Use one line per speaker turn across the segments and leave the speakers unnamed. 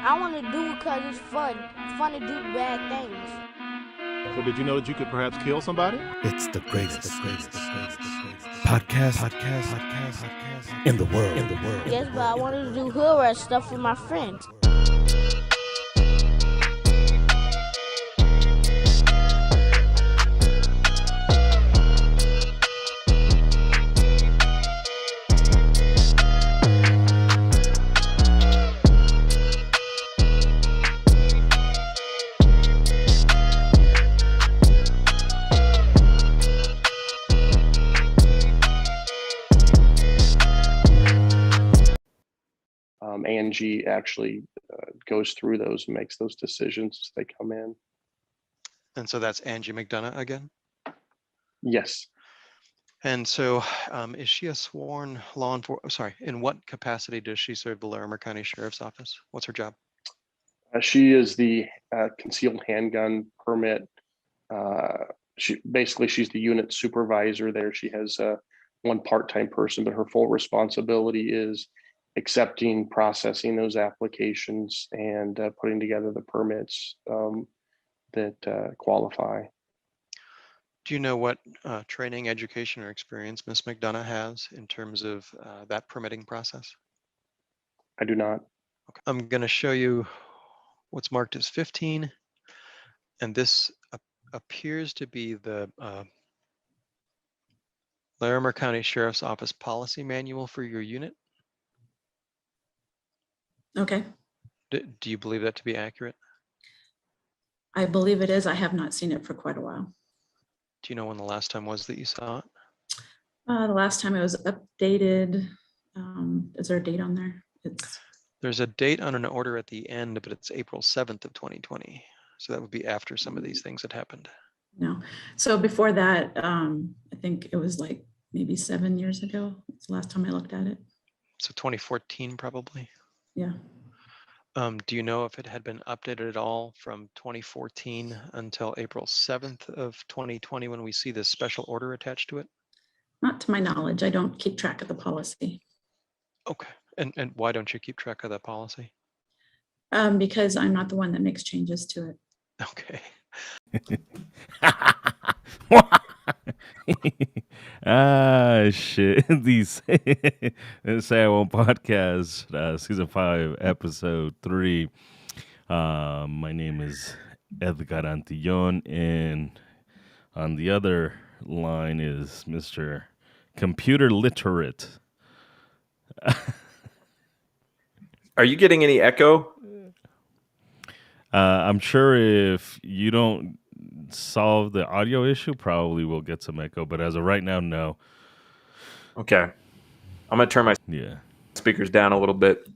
I want to do it because it's fun. It's fun to do bad things.
So did you know that you could perhaps kill somebody?
It's the greatest podcast in the world.
Yes, but I wanted to do hood rat stuff with my friends.
Angie actually goes through those and makes those decisions as they come in.
And so that's Angie McDonough again?
Yes.
And so is she a sworn law enforcement? Sorry, in what capacity does she serve the Larimer County Sheriff's Office? What's her job?
She is the concealed handgun permit. She's the unit supervisor there. She has one part-time person, but her full responsibility is accepting, processing those applications, and putting together the permits that qualify.
Do you know what training, education, or experience Ms. McDonough has in terms of that permitting process?
I do not.
Okay. I'm going to show you what's marked as 15, and this appears to be the Larimer County Sheriff's Office policy manual for your unit.
Okay.
Do you believe that to be accurate?
I believe it is. I have not seen it for quite a while.
Do you know when the last time was that you saw it?
The last time it was updated. Is there a date on there?
There's a date on an order at the end, but it's April 7th of 2020. So that would be after some of these things had happened.
No. So before that, I think it was like maybe 7 years ago. It's the last time I looked at it.
So 2014 probably.
Yeah.
Do you know if it had been updated at all from 2014 until April 7th of 2020 when we see this special order attached to it?
Not to my knowledge. I don't keep track of the policy.
Okay. And why don't you keep track of that policy?
Because I'm not the one that makes changes to it.
Okay.
Shit. These Say I Won't podcast, season 5, episode 3. My name is Edgar Antillon, and on the other line is Mr. Computer Literate.
Are you getting any echo?
I'm sure if you don't solve the audio issue, probably we'll get some echo, but as of right now, no.
Okay. I'm going to turn my
Yeah.
speakers down a little bit.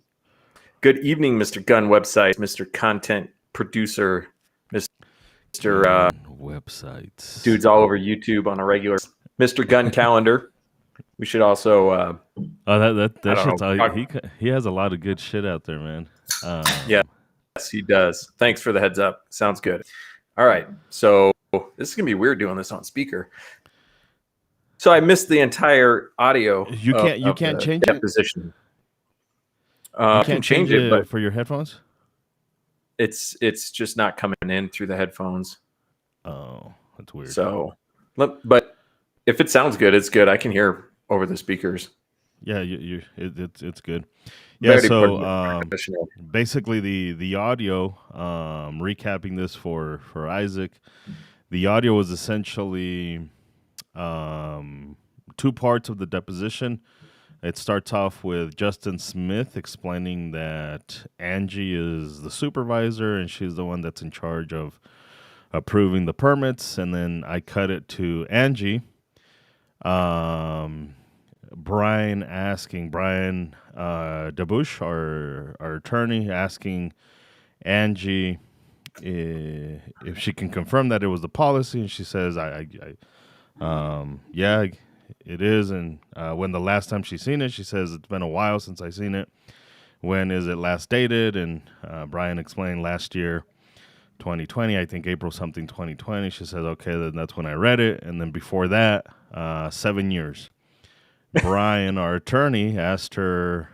Good evening, Mr. Gunn website, Mr. Content Producer, Mr.
Websites.
Dudes all over YouTube on a regular, Mr. Gunn Calendar. We should also
that shit's all, he has a lot of good shit out there, man.
Yes, he does. Thanks for the heads up. Sounds good. All right. So this is going to be weird doing this on speaker. So I missed the entire audio.
You can't change it?
Position.
You can't change it but for your headphones?
It's just not coming in through the headphones.
Oh, that's weird.
So, but if it sounds good, it's good. I can hear over the speakers.
Yeah, it's good. Yeah, so basically the audio, recapping this for Isaac, the audio was essentially 2 parts of the deposition. It starts off with Justin Smith explaining that Angie is the supervisor and she's the one that's in charge of approving the permits, and then I cut it to Angie. Brian DeBush, our attorney, asking Angie if she can confirm that it was the policy, and she says, yeah, it is. And when the last time she's seen it, she says it's been a while since I seen it. When is it last dated? And Brian explained last year, 2020, I think April something 2020. She says, okay, then that's when I read it. And then before that, 7 years. Brian, our attorney, asked her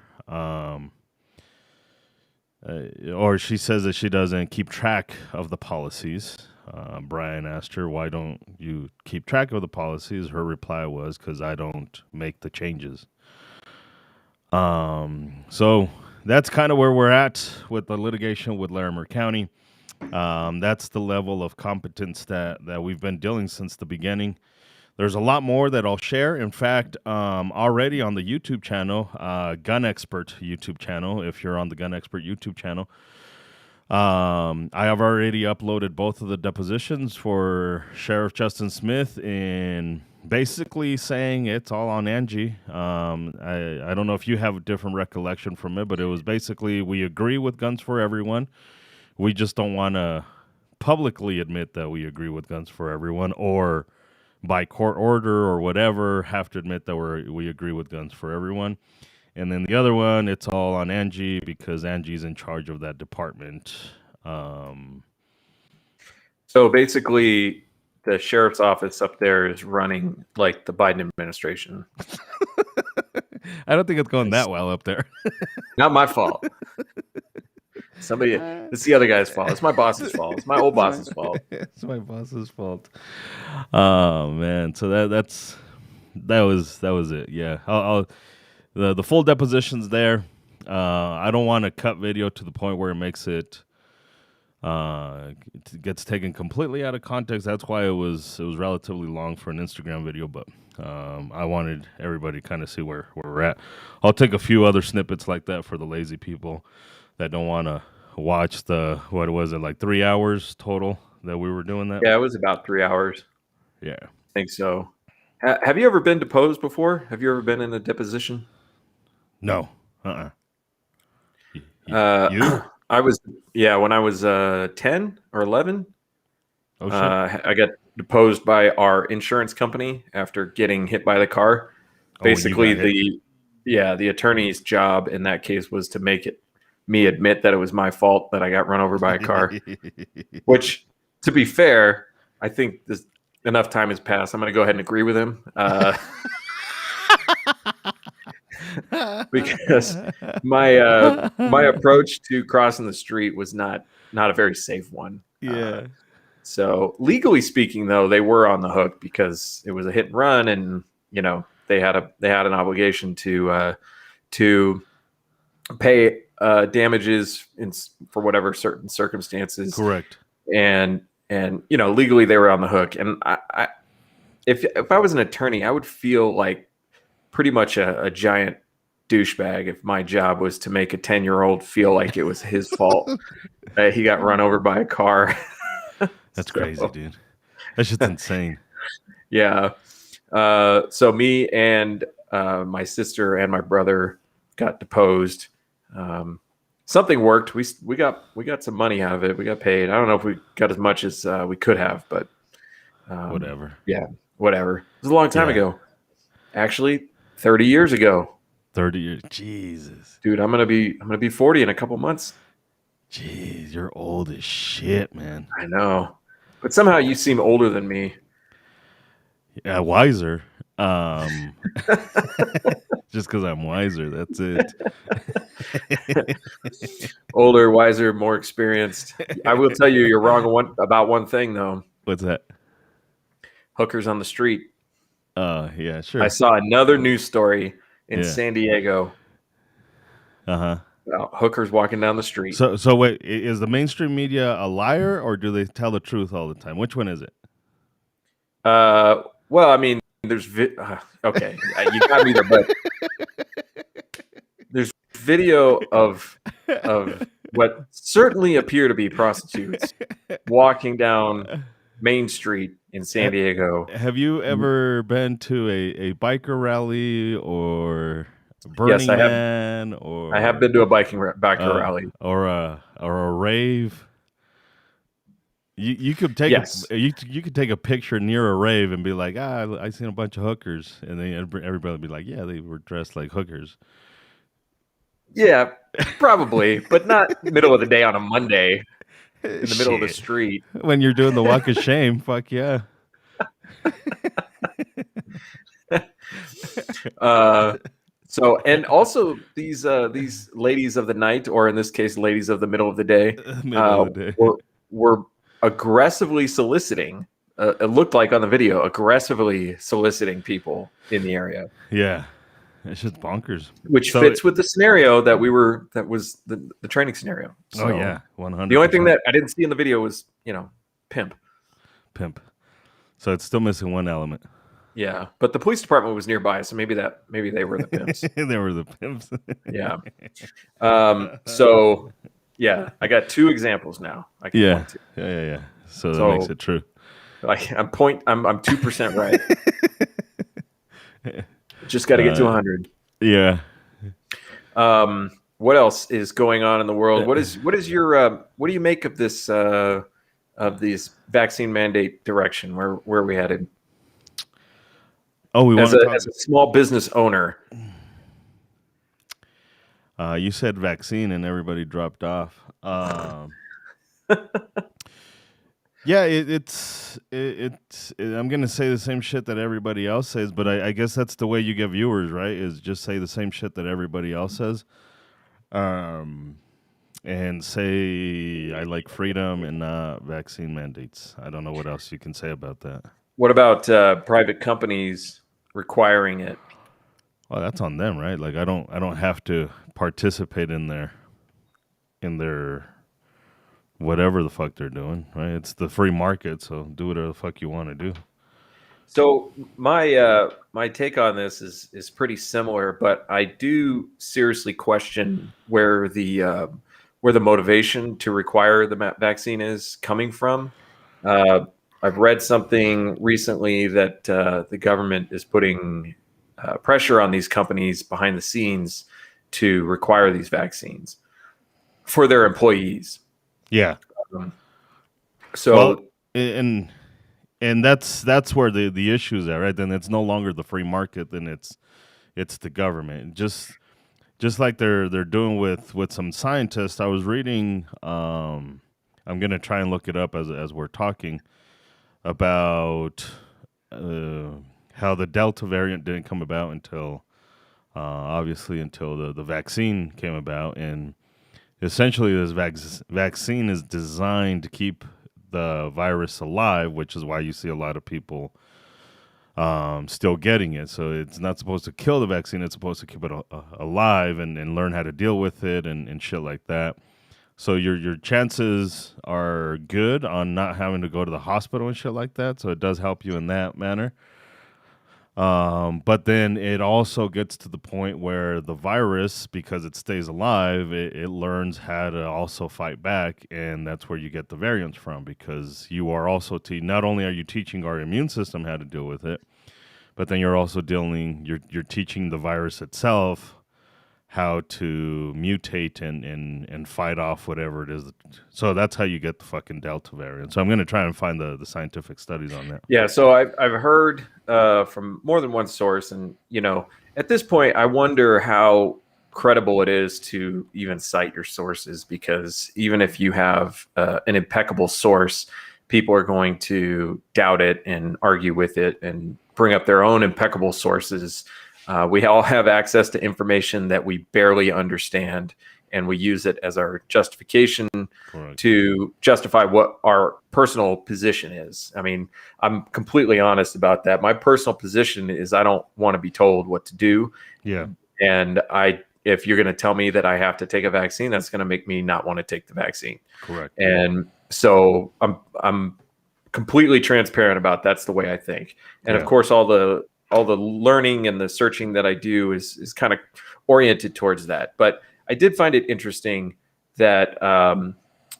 or she says that she doesn't keep track of the policies. Brian asked her, "Why don't you keep track of the policies?" Her reply was, "Because I don't make the changes." So that's kind of where we're at with the litigation with Larimer County. That's the level of competence that we've been dealing since the beginning. There's a lot more that I'll share. In fact, already on the YouTube channel, Gun Expert YouTube channel, if you're on the Gun Expert YouTube channel, I have already uploaded both of the depositions for Sheriff Justin Smith in basically saying it's all on Angie. I don't know if you have a different recollection from it, but it was basically we agree with Guns for Everyone. We just don't want to publicly admit that we agree with Guns for Everyone, or by court order or whatever, have to admit that we agree with Guns for Everyone. And then the other one, it's all on Angie because Angie's in charge of that department.
So basically, the sheriff's office up there is running like the Biden administration.
I don't think it's going that well up there.
Not my fault. It's the other guy's fault. It's my boss's fault. It's my old boss's fault.
It's my boss's fault. Oh man, so that was it. Yeah, the full deposition's there. I don't want to cut video to the point where it makes it gets taken completely out of context. That's why it was relatively long for an Instagram video, but I wanted everybody to kind of see where we're at. I'll take a few other snippets like that for the lazy people that don't want to watch what was it, like 3 hours total that we were doing that?
Yeah, it was about 3 hours.
Yeah.
I think so. Have you ever been deposed before? Have you ever been in a deposition?
No.
You? I was, when I was 10 or 11.
Oh, shit.
I got deposed by our insurance company after getting hit by the car. Basically, the attorney's job in that case was to make me admit that it was my fault that I got run over by a car. Which, to be fair, I think enough time has passed. I'm going to go ahead and agree with him. Because my approach to crossing the street was not a very safe one.
Yeah.
So legally speaking, though, they were on the hook because it was a hit and run, and they had an obligation to pay damages for whatever certain circumstances.
Correct.
And legally they were on the hook. And if I was an attorney, I would feel like pretty much a giant douchebag if my job was to make a 10-year-old feel like it was his fault that he got run over by a car.
That's crazy, dude. That's just insane.
Yeah. So me and my sister and my brother got deposed. Something worked. We got some money out of it. We got paid. I don't know if we got as much as we could have, but
whatever.
Yeah, whatever. It was a long time ago. Actually, 30 years ago.
30 years. Jesus.
Dude, I'm gonna be 40 in a couple months.
Jeez, you're old as shit, man.
I know. But somehow you seem older than me.
Yeah, wiser. Just because I'm wiser, that's it.
Older, wiser, more experienced. I will tell you, you're wrong about one thing, though.
What's that?
Hookers on the street.
Yeah, sure.
I saw another news story in San Diego. About hookers walking down the street.
So wait, is the mainstream media a liar, or do they tell the truth all the time? Which one is it?
Well, I mean, there's okay, you got me there, but there's video of what certainly appear to be prostitutes walking down Main Street in San Diego.
Have you ever been to a biker rally or Burning Man? Or
I have been to a biker rally
or a rave. You could take you could take a picture near a rave and be like, I seen a bunch of hookers, and then everybody would be like, yeah, they were dressed like hookers.
Yeah, probably, but not middle of the day on a Monday in the middle of the street
when you're doing the walk of shame. Fuck yeah.
So, and also these ladies of the night, or in this case, ladies of the middle of the day,
Middle of the day.
were aggressively soliciting. It looked like on the video, aggressively soliciting people in the area.
Yeah, it's just bonkers.
Which fits with the scenario that was the training scenario. So
oh yeah, 100%.
the only thing that I didn't see in the video was, pimp.
So it's still missing one element.
Yeah, but the police department was nearby, so maybe they were the pimps.
They were the pimps.
Yeah. So yeah, I got 2 examples now. I can
Yeah.
point to.
Yeah. So that makes it true.
Like I'm 2% right. Just got to get to 100.
Yeah.
What else is going on in the world? What is your what do you make of this vaccine mandate direction? Where are we headed?
Oh, we want to talk.
As a small business owner.
You said vaccine and everybody dropped off. Yeah, it's I'm gonna say the same shit that everybody else says, but I guess that's the way you get viewers, right? Is just say the same shit that everybody else says, and say I like freedom and not vaccine mandates. I don't know what else you can say about that.
What about private companies requiring it?
Well, that's on them, right? Like I don't have to participate in their whatever the fuck they're doing, right? It's the free market, so do whatever the fuck you want to do.
So my take on this is pretty similar, but I do seriously question where the motivation to require the vaccine is coming from. I've read something recently that the government is putting pressure on these companies behind the scenes to require these vaccines for their employees.
Yeah.
So
well, and that's where the issue is at, right? Then it's no longer the free market, then it's the government. Just like they're doing with some scientists. I was reading. I'm gonna try and look it up as we're talking about how the Delta variant didn't come about until the vaccine came about, and essentially this vaccine is designed to keep the virus alive, which is why you see a lot of people still getting it. So it's not supposed to kill the vaccine, it's supposed to keep it alive and learn how to deal with it and shit like that. So your chances are good on not having to go to the hospital and shit like that. So it does help you in that manner. But then it also gets to the point where the virus, because it stays alive, it learns how to also fight back, and that's where you get the variants from, because you are also not only are you teaching our immune system how to deal with it, but then you're also you're teaching the virus itself how to mutate and fight off whatever it is. So that's how you get the fucking Delta variant. So I'm going to try and find the scientific studies on that.
Yeah, so I've heard from more than one source, and at this point, I wonder how credible it is to even cite your sources, because even if you have an impeccable source, people are going to doubt it and argue with it and bring up their own impeccable sources. We all have access to information that we barely understand, and we use it as our justification to justify what our personal position is. I mean, I'm completely honest about that. My personal position is I don't want to be told what to do.
Yeah.
And if you're going to tell me that I have to take a vaccine, that's going to make me not want to take the vaccine.
Correct.
And so I'm completely transparent about that's the way I think. And of course, all the learning and the searching that I do is kind of oriented towards that. But I did find it interesting that one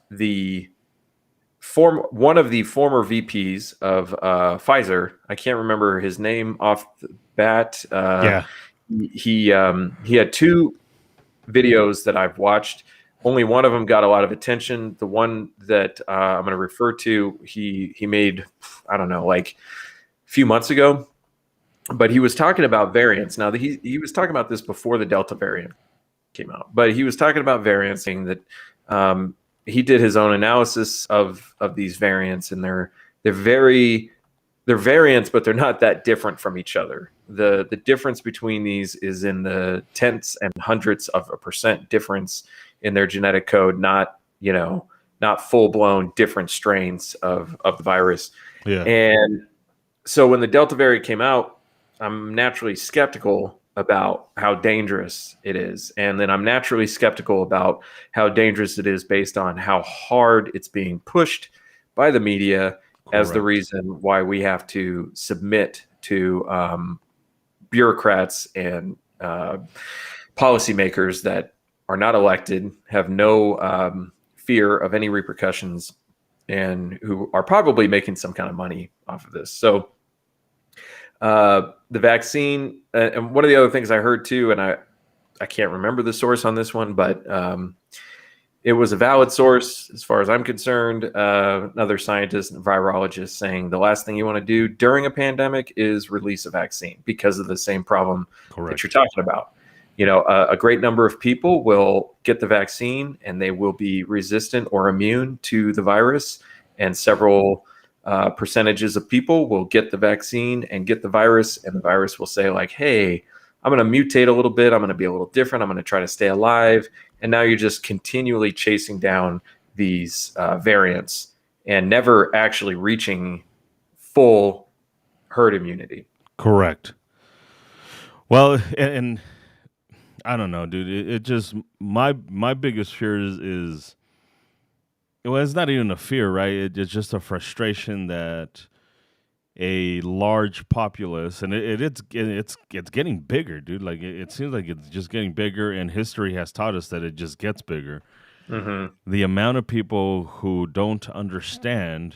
of the former VPs of Pfizer, I can't remember his name off the bat. He had 2 videos that I've watched. Only one of them got a lot of attention. The one that I'm going to refer to, he made, I don't know, like a few months ago. But he was talking about variants. Now, he was talking about this before the Delta variant came out. But he was talking about variants, saying that he did his own analysis of these variants, and they're very they're variants, but they're not that different from each other. The difference between these is in the tenths and hundredths of a percent difference in their genetic code, not full blown different strains of the virus.
Yeah.
And so when the Delta variant came out, I'm naturally skeptical about how dangerous it is. And then I'm naturally skeptical about how dangerous it is based on how hard it's being pushed by the media as the
Correct.
reason why we have to submit to bureaucrats and policymakers that are not elected, have no fear of any repercussions, and who are probably making some kind of money off of this. So the vaccine, and one of the other things I heard too, and I can't remember the source on this one, but it was a valid source as far as I'm concerned. Another scientist and virologist saying the last thing you want to do during a pandemic is release a vaccine because of the same problem that you're talking about. A great number of people will get the vaccine and they will be resistant or immune to the virus, and several percentages of people will get the vaccine and get the virus, and the virus will say like, hey, I'm going to mutate a little bit. I'm going to be a little different. I'm going to try to stay alive. And now you're just continually chasing down these variants and never actually reaching full herd immunity.
Correct. Well, and I don't know, dude. It just my biggest fear is well, it's not even a fear, right? It's just a frustration that a large populace, and it's getting bigger, dude. Like it seems like it's just getting bigger, and history has taught us that it just gets bigger.
Mm-hmm.
The amount of people who don't understand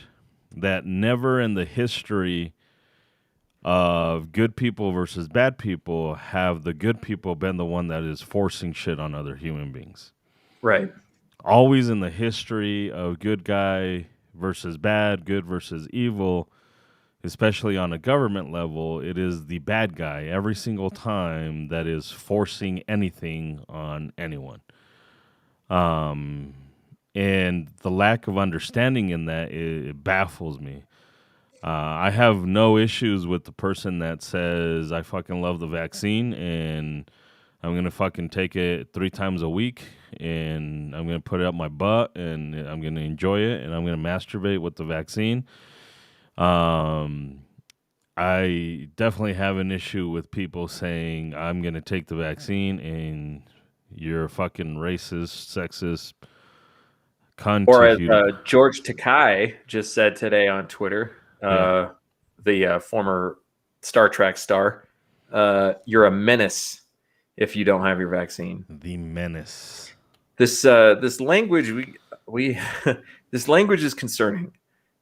that never in the history of good people versus bad people have the good people been the one that is forcing shit on other human beings.
Right.
Always in the history of good guy versus bad, good versus evil, especially on a government level, it is the bad guy every single time that is forcing anything on anyone. And the lack of understanding in that, it baffles me. I have no issues with the person that says, I fucking love the vaccine and I'm going to fucking take it 3 times a week and I'm going to put it up my butt and I'm going to enjoy it and I'm going to masturbate with the vaccine. I definitely have an issue with people saying I'm going to take the vaccine and you're a fucking racist, sexist, cunt.
Or as George Takei just said today on Twitter, the former Star Trek star, you're a menace if you don't have your vaccine.
The menace.
This language we this language is concerning.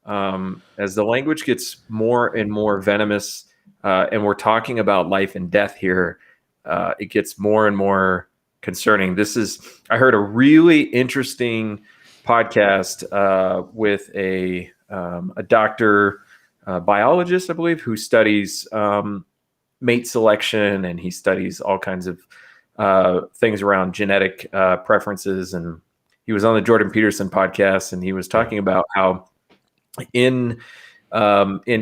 As the language gets more and more venomous, and we're talking about life and death here, it gets more and more concerning. I heard a really interesting podcast with a doctor, biologist, I believe, who studies mate selection, and he studies all kinds of things around genetic preferences. And he was on the Jordan Peterson podcast, and he was talking about how in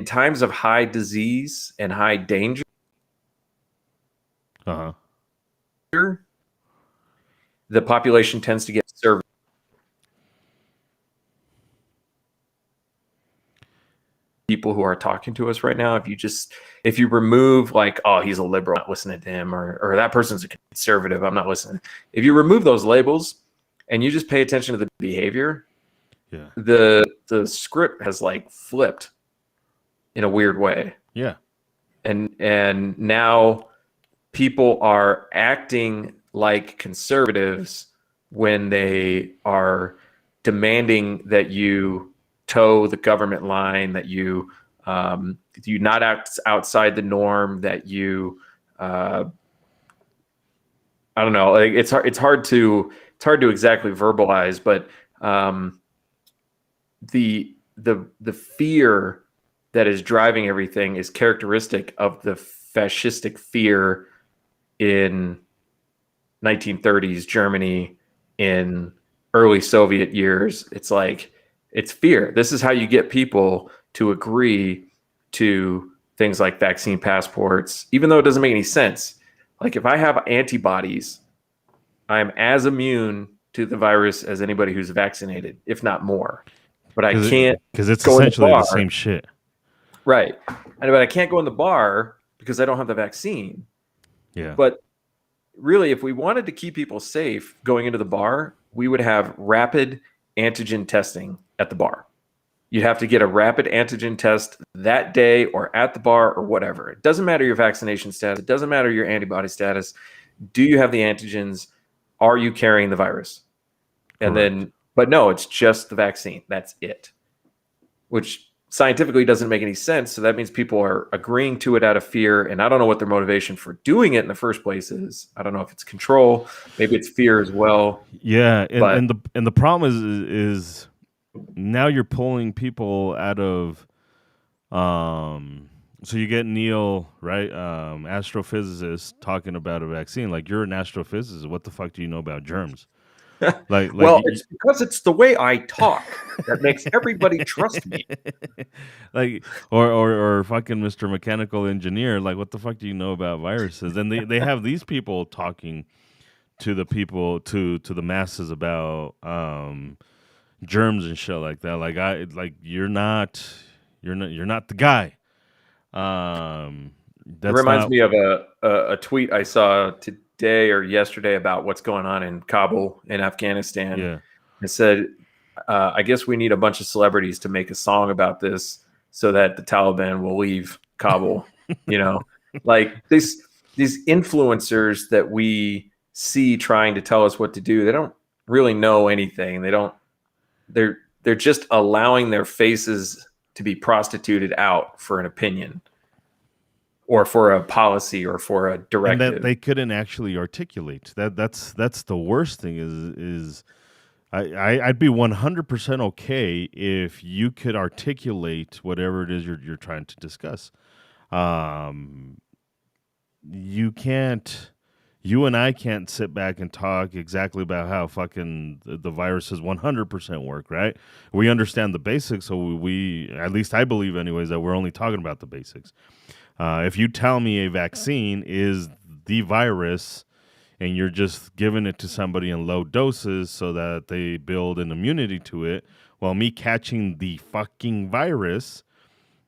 times of high disease and high danger, the population tends to get served. People who are talking to us right now, if you remove like, oh, he's a liberal, I'm not listening to him, or that person's a conservative, I'm not listening. If you remove those labels and you just pay attention to the behavior, the script has like flipped in a weird way.
Yeah.
And now people are acting like conservatives when they are demanding that you toe the government line, that you not act outside the norm, that you I don't know, like it's hard to exactly verbalize, but the fear that is driving everything is characteristic of the fascistic fear in 1930s Germany, in early Soviet years. It's like, it's fear. This is how you get people to agree to things like vaccine passports, even though it doesn't make any sense. Like if I have antibodies, I'm as immune to the virus as anybody who's vaccinated, if not more. But I can't,
because it's
go in the
essentially the
bar.
same shit.
Right. But I can't go in the bar because I don't have the vaccine.
Yeah.
But really, if we wanted to keep people safe going into the bar, we would have rapid antigen testing at the bar. You'd have to get a rapid antigen test that day or at the bar or whatever. It doesn't matter your vaccination status. It doesn't matter your antibody status. Do you have the antigens? Are you carrying the virus? And then, but no, it's just the vaccine. That's it, which scientifically doesn't make any sense. So that means people are agreeing to it out of fear. And I don't know what their motivation for doing it in the first place is. I don't know if it's control, maybe it's fear as well.
Yeah. And the problem is now you're pulling people out of, so you get Neil, right? Astrophysicist talking about a vaccine. Like, you're an astrophysicist. What the fuck do you know about germs? Like
well, it's because it's the way I talk that makes everybody trust me.
Like, or fucking Mr. Mechanical Engineer. Like, what the fuck do you know about viruses? And they have these people talking to the people, to the masses about germs and shit like that. Like, you're not the guy.
It reminds me of a tweet I saw today or yesterday about what's going on in Kabul in Afghanistan.
Yeah.
It said, I guess we need a bunch of celebrities to make a song about this so that the Taliban will leave Kabul. You know, like these influencers that we see trying to tell us what to do, they don't really know anything. They're just allowing their faces to be prostituted out for an opinion or for a policy or for a directive.
And that they couldn't actually articulate. That's the worst thing is I'd be 100% okay if you could articulate whatever it is you're trying to discuss. You and I can't sit back and talk exactly about how fucking the viruses 100% work, right? We understand the basics, so we, at least I believe anyways, that we're only talking about the basics. If you tell me a vaccine is the virus and you're just giving it to somebody in low doses so that they build an immunity to it, well, me catching the fucking virus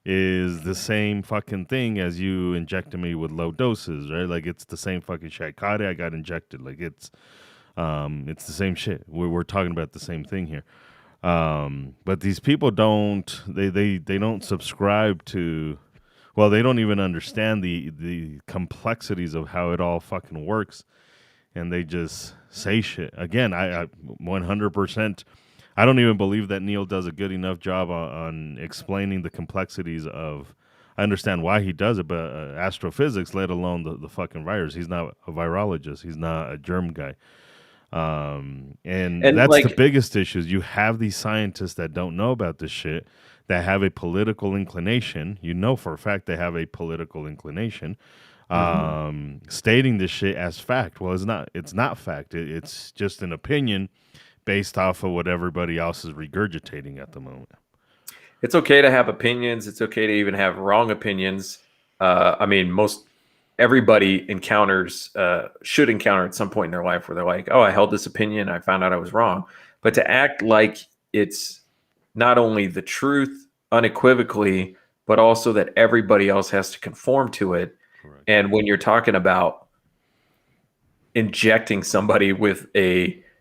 is the same fucking thing as you injecting me with low doses, right? Like, it's the same fucking shit. I caught it, I got injected. Like, it's the same shit. We're talking about the same thing here. But these people don't subscribe to, well, they don't even understand the complexities of how it all fucking works, and they just say shit. Again, I 100%. I don't even believe that Neil does a good enough job on explaining the complexities of. I understand why he does it, but astrophysics, let alone the fucking virus. He's not a virologist. He's not a germ guy. And that's
like,
the biggest issue. You have these scientists that don't know about this shit, that have a political inclination. You know for a fact they have a political inclination, stating this shit as fact. Well, it's not fact. It's just an opinion based off of what everybody else is regurgitating at the moment.
It's okay to have opinions. It's okay to even have wrong opinions. I mean, everybody should encounter at some point in their life where they're like, oh, I held this opinion, I found out I was wrong. But to act like it's not only the truth unequivocally, but also that everybody else has to conform to it. Correct. And when you're talking about injecting somebody with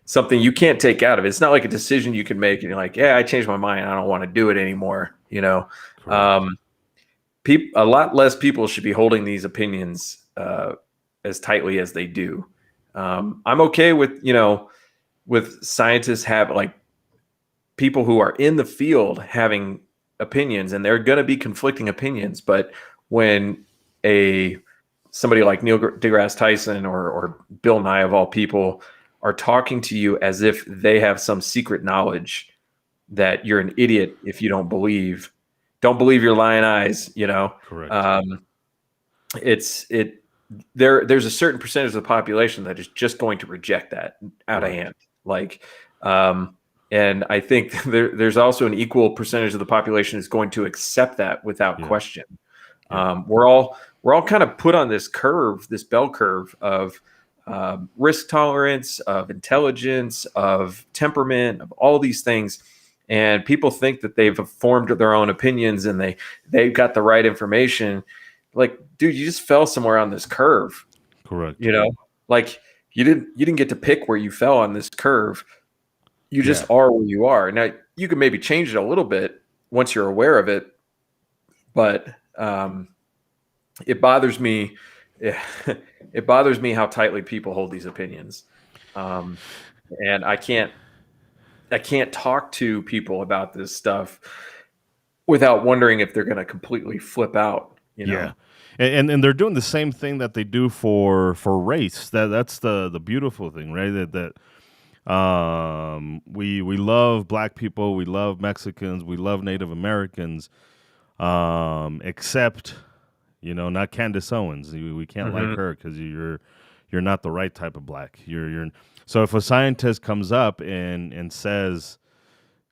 something you can't take out of it, it's not like a decision you can make and you're like, yeah, I changed my mind, I don't want to do it anymore. You know, a lot less people should be holding these opinions as tightly as they do. I'm okay with scientists have, like, people who are in the field having opinions, and they're going to be conflicting opinions. But when somebody like Neil deGrasse Tyson or Bill Nye, of all people, are talking to you as if they have some secret knowledge that you're an idiot if you don't believe your lying eyes, you know.
Correct.
There's a certain percentage of the population that is just going to reject that out of hand. Like, And I think there's also an equal percentage of the population is going to accept that without question. We're all kind of put on this curve, this bell curve of risk tolerance, of intelligence, of temperament, of all these things. And people think that they've formed their own opinions and they've got the right information. Like, dude, you just fell somewhere on this curve.
Correct.
You know, like you didn't get to pick where you fell on this curve. You just are where you are. Now you can maybe change it a little bit once you're aware of it, but it bothers me. It bothers me how tightly people hold these opinions, and I can't talk to people about this stuff without wondering if they're going to completely flip out. You know?
Yeah. And they're doing the same thing that they do for race. That's the beautiful thing, right? That we love black people, we love Mexicans, we love Native Americans, except not Candace Owens. We can't like her because you're not the right type of black. So if a scientist comes up and says,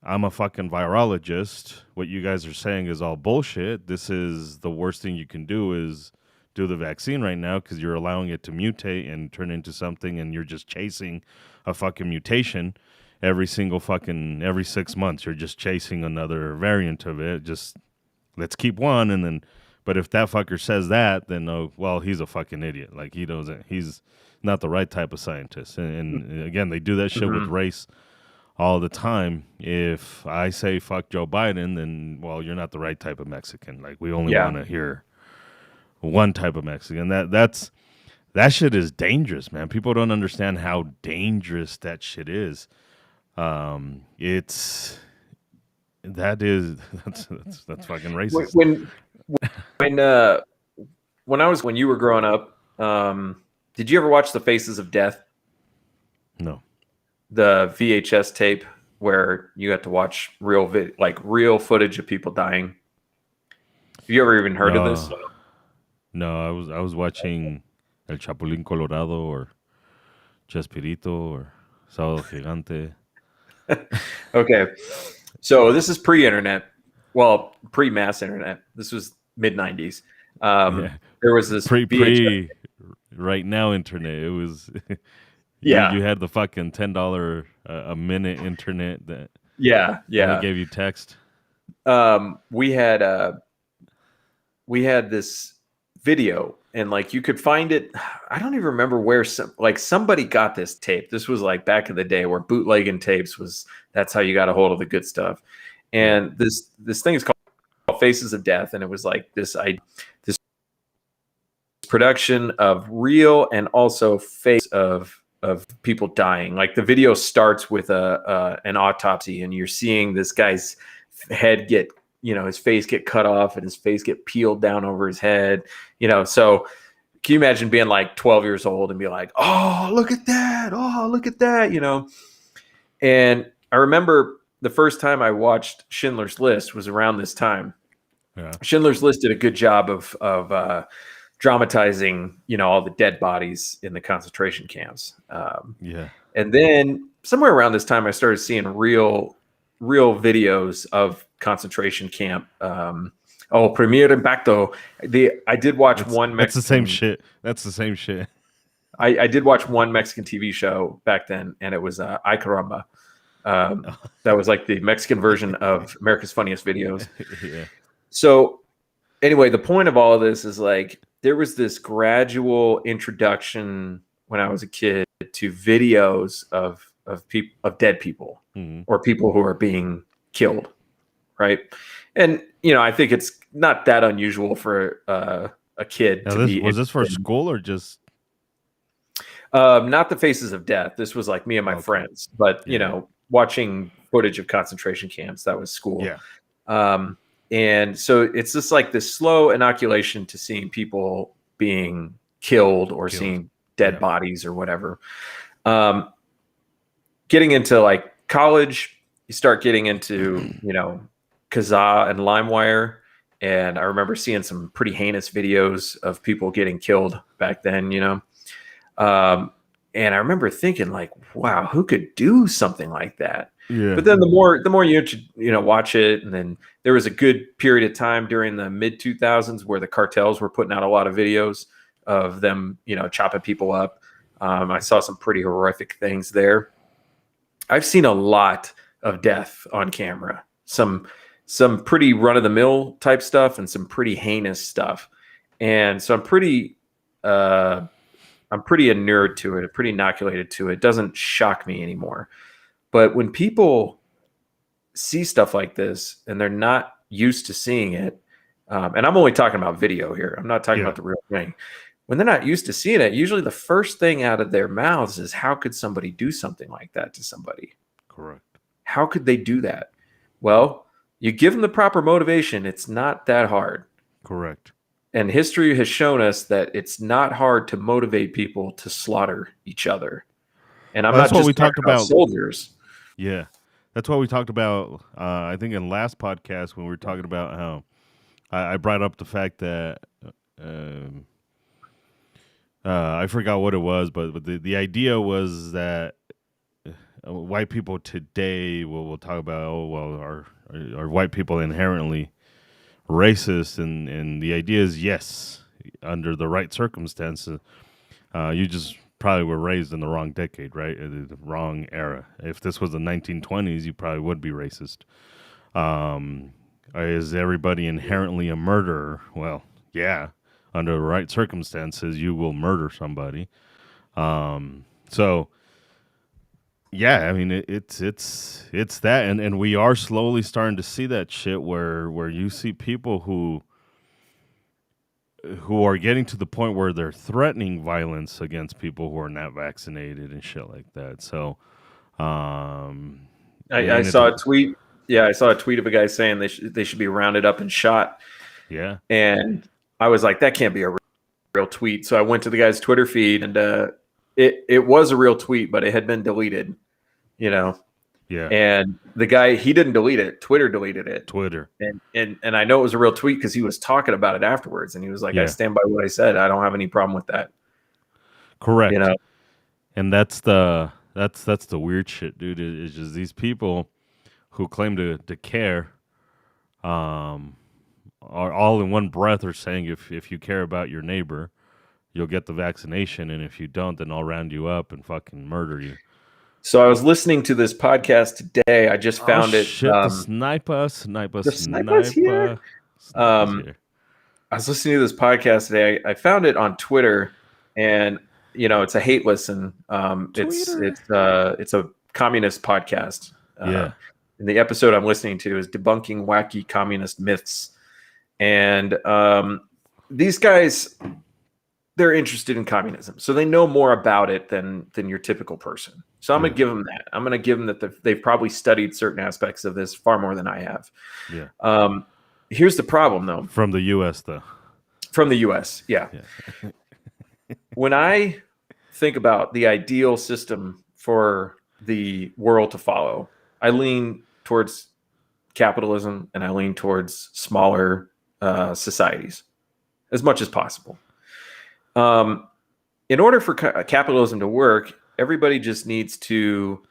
I'm a fucking virologist, what you guys are saying is all bullshit. This is the worst thing you can do is do the vaccine right now because you're allowing it to mutate and turn into something, and you're just chasing a fucking mutation every 6 months. You're just chasing another variant of it. Just let's keep one, and then. But if that fucker says that, then he's a fucking idiot. Like he's not the right type of scientist. And again, they do that shit with race all the time. If I say fuck Joe Biden, then you're not the right type of Mexican. Like we only want to hear one type of Mexican. That shit is dangerous, man. People don't understand how dangerous that shit is. That's fucking racist.
When you were growing up, did you ever watch The Faces of Death?
No.
The VHS tape where you got to watch real footage of people dying. Have you ever even heard of this?
No, I was watching El Chapulín Colorado or Chespirito or Sábado Gigante.
Okay. So this is pre-internet. Well, pre-mass internet. This was mid-90s. There was this
pre right now internet. It was you had the fucking $10 a minute internet that gave you text.
We had this video, and like you could find it. I don't even remember where somebody got this tape. This was like back in the day where bootlegging tapes that's how you got a hold of the good stuff. And this thing is called Faces of Death, and it was like this production of real and also face of people dying. Like the video starts with an autopsy, and you're seeing this guy's head get, his face get cut off and his face get peeled down over his head. So can you imagine being like 12 years old and be like, oh, look at that. Oh, look at that. And I remember the first time I watched Schindler's List was around this time.
Yeah.
Schindler's List did a good job of dramatizing, all the dead bodies in the concentration camps. And then somewhere around this time, I started seeing real videos of concentration camp. Primer Impacto. I did watch one Mexican.
That's the same shit. That's the same shit.
I did watch one Mexican TV show back then, and it was Ay Caramba. That was like the Mexican version of America's Funniest Videos.
Yeah.
So anyway, the point of all of this is like there was this gradual introduction when I was a kid to videos of dead people or people who are being killed, right? And I think it's not that unusual for a kid to be.
Was this for school or just?
Not The Faces of Death. This was like me and my friends, but watching footage of concentration camps, that was school.
Yeah.
And so it's just like this slow inoculation to seeing people being killed or seeing dead bodies or whatever. Getting into like college, you start getting into, Kazaa and LimeWire. And I remember seeing some pretty heinous videos of people getting killed back then, And I remember thinking like, wow, who could do something like that?
Yeah.
But then the more you watch it, and then there was a good period of time during the mid 2000s where the cartels were putting out a lot of videos of them, chopping people up. I saw some pretty horrific things there. I've seen a lot of death on camera. Some pretty run of the mill type stuff and some pretty heinous stuff. And so I'm pretty inured to it, pretty inoculated to it. It doesn't shock me anymore. But when people see stuff like this and they're not used to seeing it, and I'm only talking about video here, I'm not talking about the real thing. When they're not used to seeing it, usually the first thing out of their mouths is, how could somebody do something like that to somebody?
Correct.
How could they do that? Well, you give them the proper motivation. It's not that hard.
Correct.
And history has shown us that it's not hard to motivate people to slaughter each other. And I'm not just
we
talking
talked
about soldiers.
Yeah. That's what we talked about, I think, in last podcast when we were talking about how I brought up the fact that I forgot what it was, but the idea was that white people today, we'll talk about, are white people inherently racist? And the idea is yes, under the right circumstances. You just probably were raised in the wrong decade, right? The wrong era. If this was the 1920s, you probably would be racist. Is everybody inherently a murderer? Well, yeah. Under the right circumstances, you will murder somebody. So, yeah, I mean, it's that, and we are slowly starting to see that shit where you see people who are getting to the point where they're threatening violence against people who are not vaccinated and shit like that. So,
I saw a tweet. Yeah, I saw a tweet of a guy saying they should be rounded up and shot.
Yeah,
and I was like, that can't be a real tweet. So I went to the guy's Twitter feed, and it was a real tweet, but it had been deleted. Yeah. And the guy, he didn't delete it. Twitter deleted it. And I know it was a real tweet because he was talking about it afterwards, and he was like, I stand by what I said. I don't have any problem with that.
Correct. And that's the weird shit, dude. It's just these people who claim to care, are all in one breath are saying if you care about your neighbor, you'll get the vaccination, and if you don't, then I'll round you up and fucking murder you.
So I was listening to this podcast today. I just found it.
Shit, the sniper
here. I was listening to this podcast today. I found it on Twitter, and it's a hate listen. It's a communist podcast. And the episode I'm listening to is Debunking Wacky Communist Myths. And these guys, they're interested in communism. So they know more about it than your typical person. So I'm going to give them that. I'm going to give them that they've probably studied certain aspects of this far more than I have.
Yeah.
Here's the problem, though.
From the U.S., though.
From the U.S., yeah. When I think about the ideal system for the world to follow, I lean towards capitalism, and I lean towards smaller societies as much as possible. In order for capitalism to work, everybody just needs to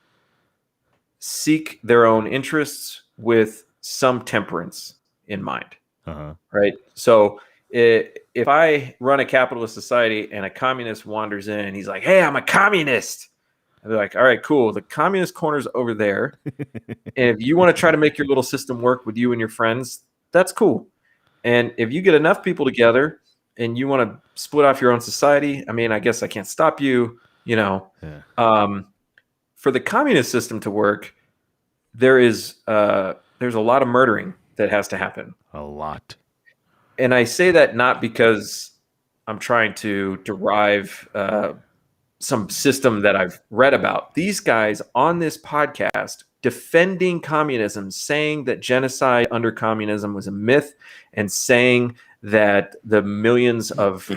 seek their own interests with some temperance in mind. Right? So if I run a capitalist society and a communist wanders in and he's like, hey, I'm a communist, I'd be like, all right, cool. The communist corner's over there. And if you want to try to make your little system work with you and your friends, that's cool. And if you get enough people together and you want to split off your own society, I mean, I guess I can't stop you, For the communist system to work, there's a lot of murdering that has to happen.
A lot.
And I say that not because I'm trying to derive some system that I've read about. These guys on this podcast defending communism, saying that genocide under communism was a myth, and saying that the millions of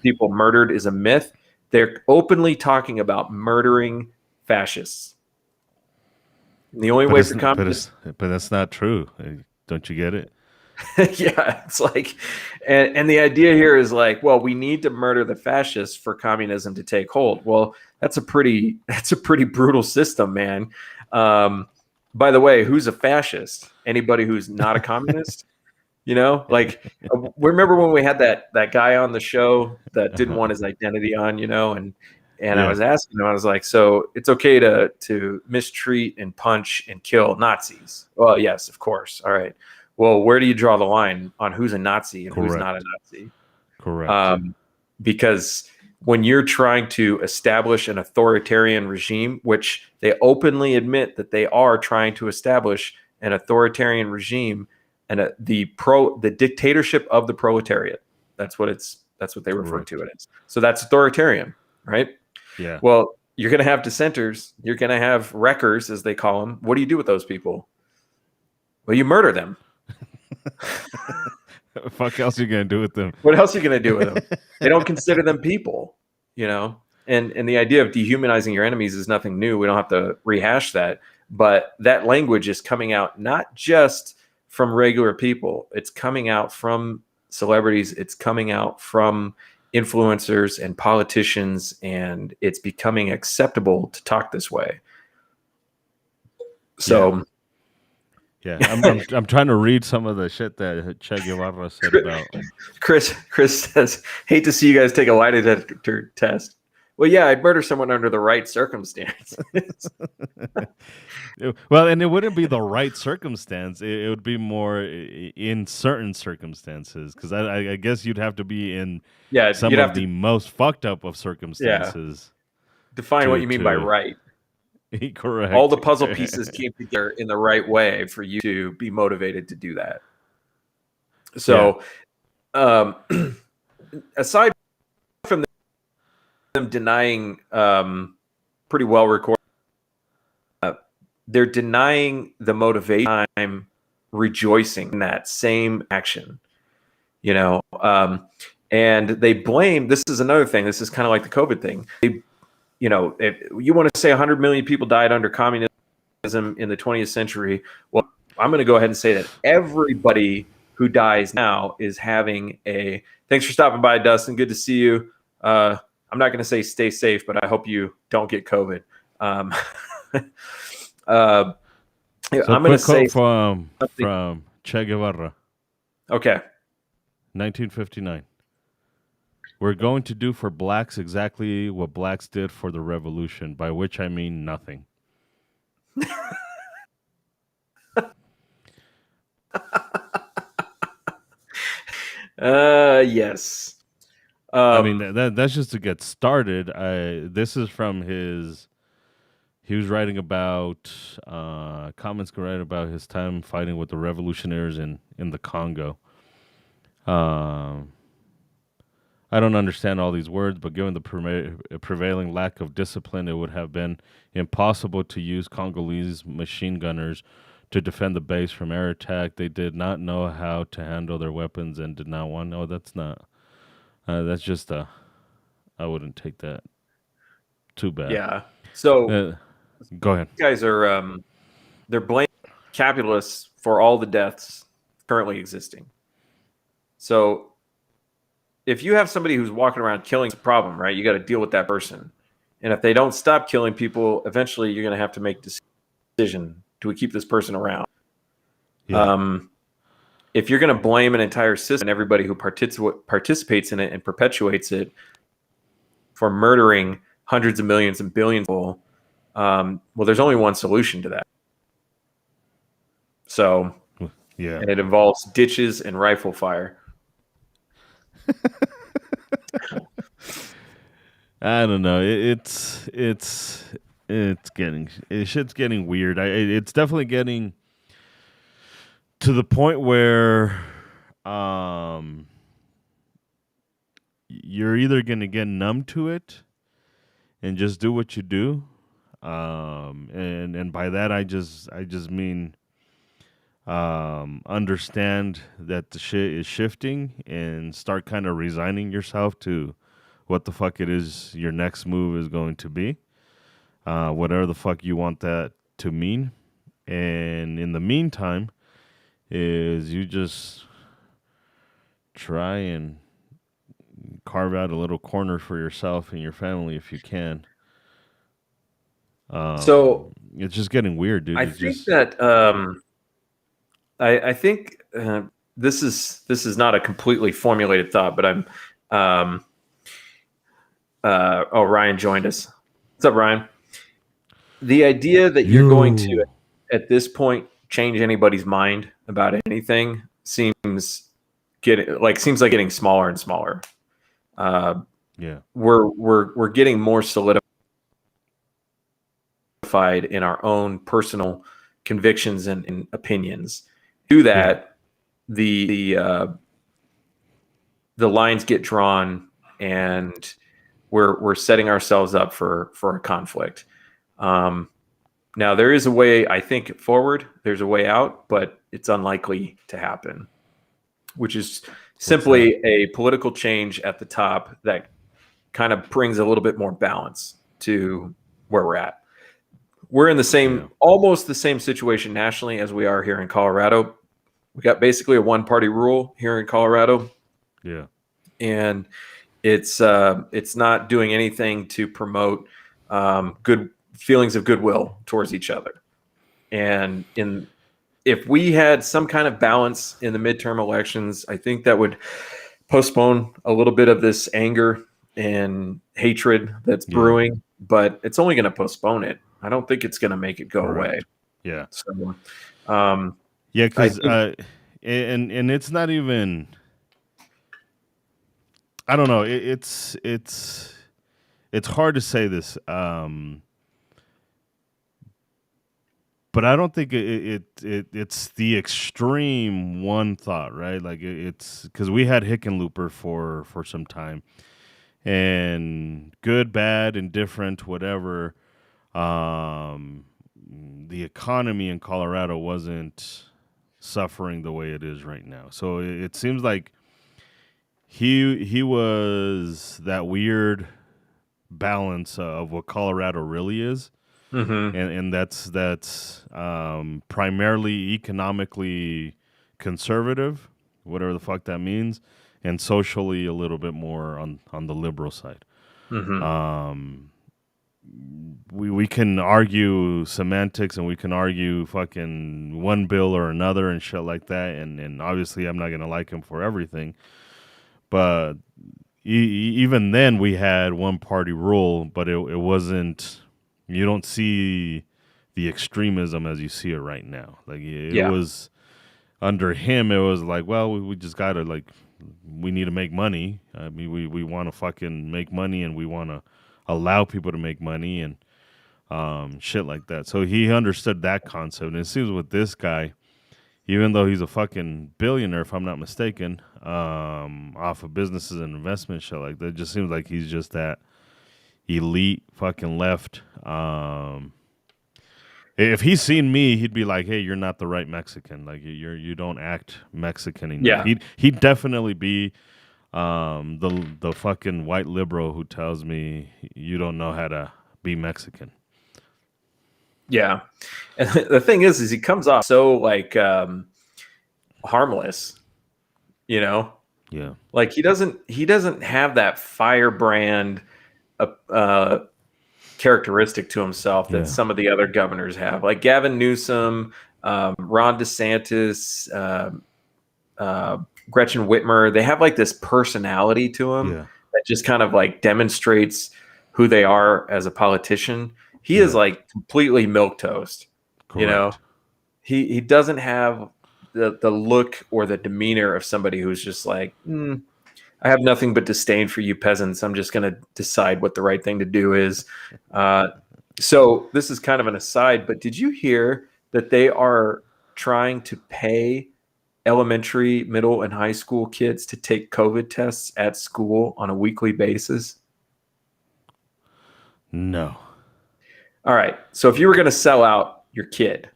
people murdered is a myth. They're openly talking about murdering fascists. And the only way for communists...
But that's not true. Don't you get it?
Yeah, it's like, and the idea here is like, well, we need to murder the fascists for communism to take hold. Well, That's a pretty brutal system, man. By the way, who's a fascist? Anybody who's not a communist? Like remember when we had that guy on the show that didn't want his identity on, and I was asking him, I was like, so it's okay to mistreat and punch and kill Nazis? Well, yes, of course. All right. Well, where do you draw the line on who's a Nazi and who's not a Nazi?
Correct.
Because when you're trying to establish an authoritarian regime, which they openly admit that they are trying to establish an authoritarian regime, and the dictatorship of the proletariat, that's what they refer to it as. So that's authoritarian, right?
Yeah.
Well, you're going to have dissenters. You're going to have wreckers, as they call them. What do you do with those people? Well, you murder them.
Fuck else are you gonna do with them?
What else are you gonna do with them? They don't consider them people, And the idea of dehumanizing your enemies is nothing new. We don't have to rehash that. But that language is coming out not just from regular people. It's coming out from celebrities. It's coming out from influencers and politicians, and it's becoming acceptable to talk this way. So.
Yeah, I'm trying to read some of the shit that Che Guevara said about.
Chris says, "Hate to see you guys take a lie detector test." Well, yeah, I'd murder someone under the right circumstances.
Well, and it wouldn't be the right circumstance. It would be more in certain circumstances, because I guess you'd have to be in some of the most fucked up of circumstances.
Yeah. Define what you mean by right.
Correct.
All the puzzle pieces came together in the right way for you to be motivated to do that. So, aside from them denying pretty well recorded, they're denying the motivation. I'm rejoicing in that same action, and they blame. This is another thing. This is kind of like the COVID thing. If you want to say 100 million people died under communism in the 20th century, well, I'm going to go ahead and say that everybody who dies now is having a. Thanks for stopping by, Dustin. Good to see you. I'm not going to say stay safe, but I hope you don't get COVID. I'm going to say
from Che Guevara.
Okay.
1959. We're going to do for blacks exactly what blacks did for the revolution, by which I mean nothing.
Yes.
I mean, that's just to get started. This is from his. He was writing about comments write about his time fighting with the revolutionaries in the Congo. I don't understand all these words, but given the prevailing lack of discipline, it would have been impossible to use Congolese machine gunners to defend the base from air attack. They did not know how to handle their weapons and did not want. No, that's not. That's just I wouldn't take that too bad.
Yeah. So
go ahead.
You guys are they're blaming capitalists for all the deaths currently existing. So if you have somebody who's walking around killing, a problem, right? You got to deal with that person. And if they don't stop killing people, eventually you're going to have to make a decision. Do we keep this person around? Yeah. If you're going to blame an entire system and everybody who participates in it and perpetuates it for murdering hundreds of millions and billions of people, well, there's only one solution to that. So,
yeah,
and it involves ditches and rifle fire.
I don't know. Shit's getting weird. It's definitely getting to the point where you're either gonna get numb to it and just do what you do, and by that I just mean understand that the shit is shifting and start kind of resigning yourself to what the fuck it is your next move is going to be, whatever the fuck you want that to mean. And in the meantime is you just try and carve out a little corner for yourself and your family if you can,
So
It's just getting weird, dude.
I
It's
think
just
that I think this is not a completely formulated thought, but I'm oh, Ryan joined us. What's up, Ryan? The idea that you're going to at this point change anybody's mind about anything seems like getting smaller and smaller.
yeah,
We're getting more solidified in our own personal convictions and opinions. Do that, the lines get drawn, and we're setting ourselves up for a conflict. Now there is a way, I think, forward. There's a way out, but it's unlikely to happen, which is simply a political change at the top that kind of brings a little bit more balance to where we're at. We're in the same, almost the same situation nationally as we are here in Colorado. We got basically a one-party rule here in Colorado.
yeah,
And it's not doing anything to promote good feelings of goodwill towards each other. And if we had some kind of balance in the midterm elections, I think that would postpone a little bit of this anger and hatred that's brewing, but it's only going to postpone it. I don't think it's going to make it go away.
Yeah.
So,
yeah, because and it's not even. I don't know. It's hard to say this, but I don't think it's the extreme one thought, right? Like it's because we had Hickenlooper for some time, and good, bad, indifferent, whatever. The economy in Colorado wasn't suffering the way it is right now, so it seems like he was that weird balance of what Colorado really is.
mm-hmm.
And that's primarily economically conservative, whatever the fuck that means, and socially a little bit more on the liberal side.
Mm-hmm.
We can argue semantics and we can argue fucking one bill or another and shit like that, and obviously I'm not gonna like him for everything, but even then we had one party rule, but it wasn't. You don't see the extremism as you see it right now. Like it was under him. It was like, well, we just gotta we need to make money. I mean, we want to fucking make money, and we want to allow people to make money and shit like that. So he understood that concept. And it seems with this guy, even though he's a fucking billionaire, if I'm not mistaken, off of businesses and investment shit like that, it just seems like he's just that elite fucking left. If he's seen me, he'd be like, "Hey, you're not the right Mexican. Like you don't act Mexican enough."
Yeah.
He'd definitely be the fucking white liberal who tells me you don't know how to be Mexican.
Yeah, and the thing is he comes off so like harmless, you know.
Yeah,
like he doesn't have that firebrand characteristic to himself that some of the other governors have, like Gavin Newsom, Ron DeSantis, Gretchen Whitmer. They have like this personality to them that just kind of like demonstrates who they are as a politician. He is like completely milquetoast.
correct.
You know, he doesn't have the look or the demeanor of somebody who's just like, I have nothing but disdain for you peasants. I'm just going to decide what the right thing to do is. So this is kind of an aside, but did you hear that they are trying to pay elementary, middle, and high school kids to take COVID tests at school on a weekly basis?
No.
All right. So if you were going to sell out your kid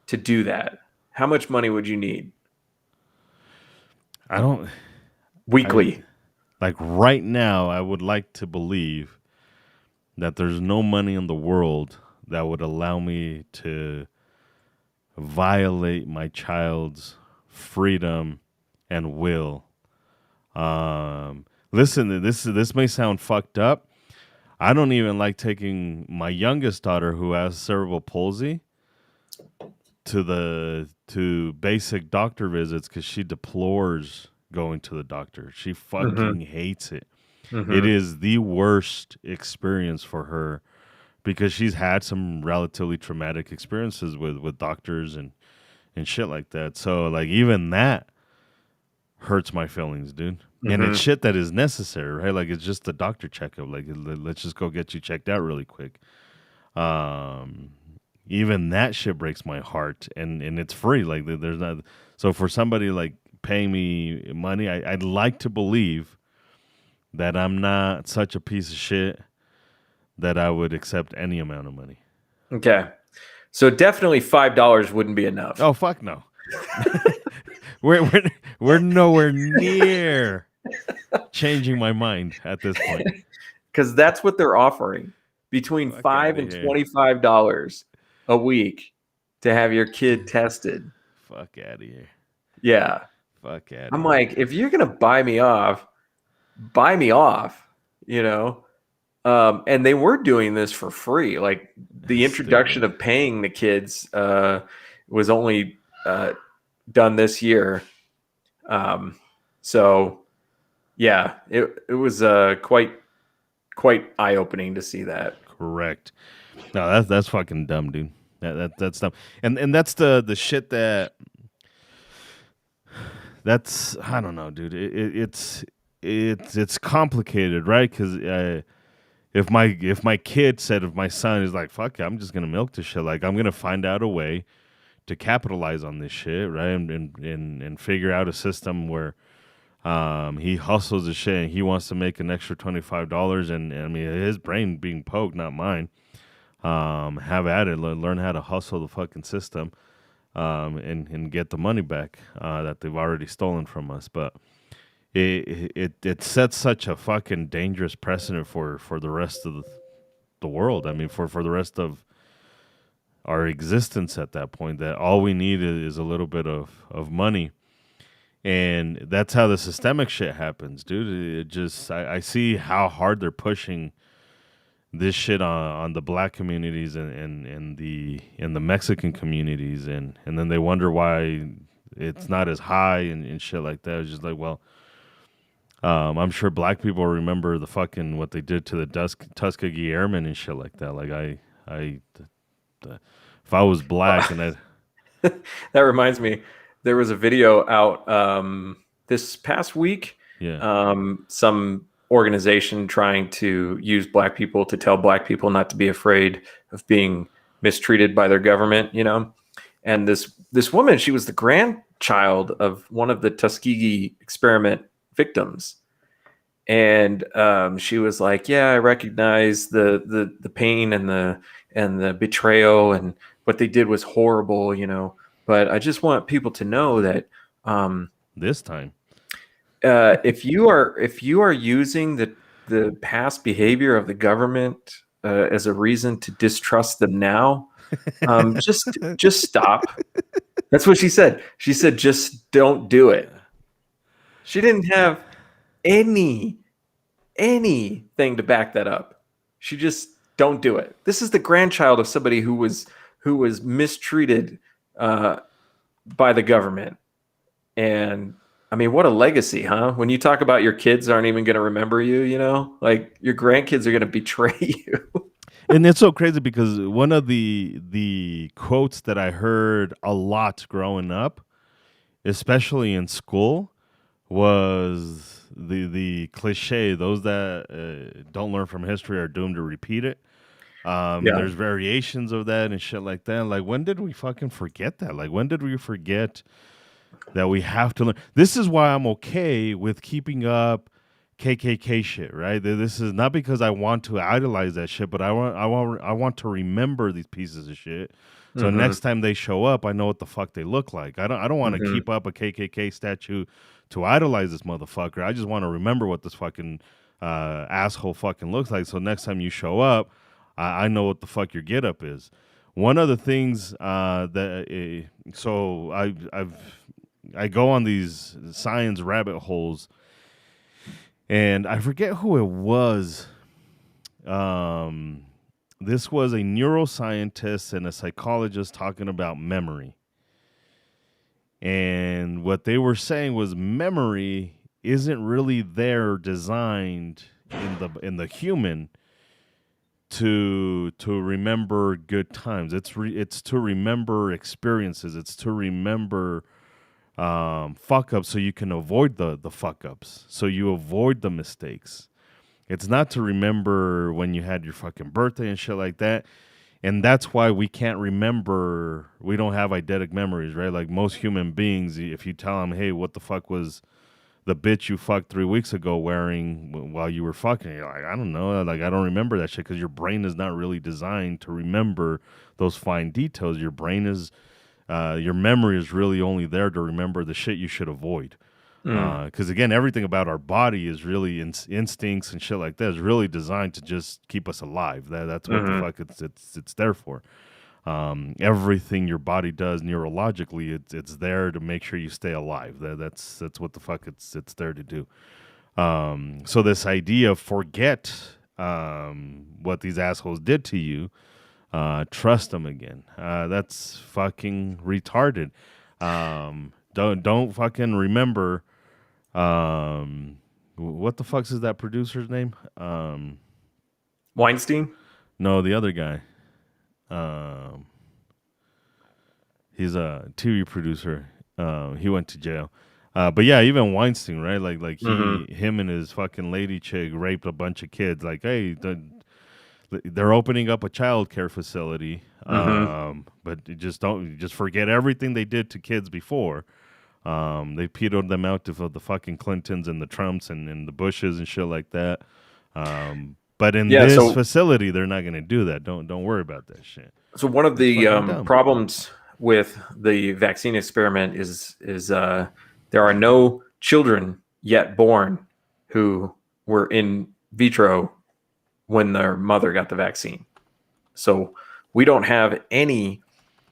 to do that, how much money would you need?
I don't.
Weekly.
Like right now, I would like to believe that there's no money in the world that would allow me to violate my child's freedom and will. Listen, this may sound fucked up. I don't even like taking my youngest daughter who has cerebral palsy to basic doctor visits because she deplores going to the doctor. She fucking hates it. It is the worst experience for her because she's had some relatively traumatic experiences with doctors and shit like that. So like even that hurts my feelings, dude. And it's shit that is necessary, right? Like it's just a doctor checkup. Like let's just go get you checked out really quick. Even that shit breaks my heart, and it's free. Like there's not. So for somebody like paying me money, I'd like to believe that I'm not such a piece of shit that I would accept any amount of money.
Okay. So definitely $5 wouldn't be enough.
Oh fuck no. we're nowhere near changing my mind at this point.
Because that's what they're offering. Between
Fuck
$5
outta
and
here.
$25 a week to have your kid tested.
Fuck out of here.
Yeah.
Fuck out.
I'm like, if you're gonna buy me off, you know. And they were doing this for free. Like the introduction of paying the kids was only done this year. So yeah, it was quite eye-opening to see that.
Correct. No, that's fucking dumb, dude. That's dumb. And that's the shit that's I don't know, dude. It's complicated, right? Because if my kid said, if my son is like, fuck it, I'm just gonna milk this shit. Like I'm gonna find out a way to capitalize on this shit, right? And figure out a system where he hustles the shit and he wants to make an extra $25, and I mean his brain being poked, not mine. Have at it, learn how to hustle the fucking system, and get the money back that they've already stolen from us. But it sets such a fucking dangerous precedent for the rest of the world. I mean, for the rest of our existence at that point, that all we need is a little bit of money. And that's how the systemic shit happens, dude. It just I see how hard they're pushing this shit on the black communities and the Mexican communities, and then they wonder why it's not as high and shit like that. It's just like, well, I'm sure black people remember the fucking what they did to the Tuskegee Airmen and shit like that. Like if I was black and
that reminds me, there was a video out this past week.
Yeah.
Some organization trying to use black people to tell black people not to be afraid of being mistreated by their government, you know. And this woman, she was the grandchild of one of the Tuskegee experiment victims, and she was like, "Yeah, I recognize the pain and the betrayal, and what they did was horrible, you know. But I just want people to know that
this time,
if you are using the past behavior of the government as a reason to distrust them now, just stop." That's what she said. She said, "Just don't do it." She didn't have anything to back that up. She just don't do it. This is the grandchild of somebody who was mistreated by the government. And I mean, what a legacy, huh? When you talk about your kids aren't even going to remember you, you know, like your grandkids are going to betray you.
And it's so crazy because one of the quotes that I heard a lot growing up, especially in school, was the cliche: those that don't learn from history are doomed to repeat it. There's variations of that and shit like that. Like, when did we fucking forget that? Like, when did we forget that we have to learn? This is why I'm okay with keeping up KKK shit, right? This is not because I want to idolize that shit, but I want to remember these pieces of shit. So next time they show up, I know what the fuck they look like. I don't want to keep up a KKK statue to idolize this motherfucker. I just want to remember what this fucking asshole fucking looks like. So next time you show up, I know what the fuck your get up is. One of the things so I go on these science rabbit holes, and I forget who it was. This was a neuroscientist and a psychologist talking about memory. And what they were saying was memory isn't really there designed in the human to remember good times. It's to remember experiences. It's to remember fuck ups so you can avoid the fuck ups. So you avoid the mistakes. It's not to remember when you had your fucking birthday and shit like that. And that's why we can't remember. We don't have eidetic memories, right? Like most human beings, if you tell them, hey, what the fuck was the bitch you fucked 3 weeks ago wearing while you were fucking, you're like, I don't know. Like, I don't remember that shit because your brain is not really designed to remember those fine details. Your brain is, your memory is really only there to remember the shit you should avoid. Because again, everything about our body is really instincts and shit like that is really designed to just keep us alive. That's what the fuck it's there for. Everything your body does neurologically, it's there to make sure you stay alive. That's what the fuck it's there to do. So this idea of forget what these assholes did to you, trust them again. That's fucking retarded. Don't fucking remember. What the fuck's is that producer's name?
Weinstein?
No, the other guy. He's a TV producer. He went to jail. But yeah, even Weinstein, right? Like him and his fucking lady chick raped a bunch of kids. Like, hey, they're opening up a child care facility. But just forget everything they did to kids before. They pedoed them out to the fucking Clintons and the Trumps and the Bushes and shit like that. But in this facility, they're not going to do that. Don't worry about that shit.
So one of the problems with the vaccine experiment is there are no children yet born who were in vitro when their mother got the vaccine. So we don't have any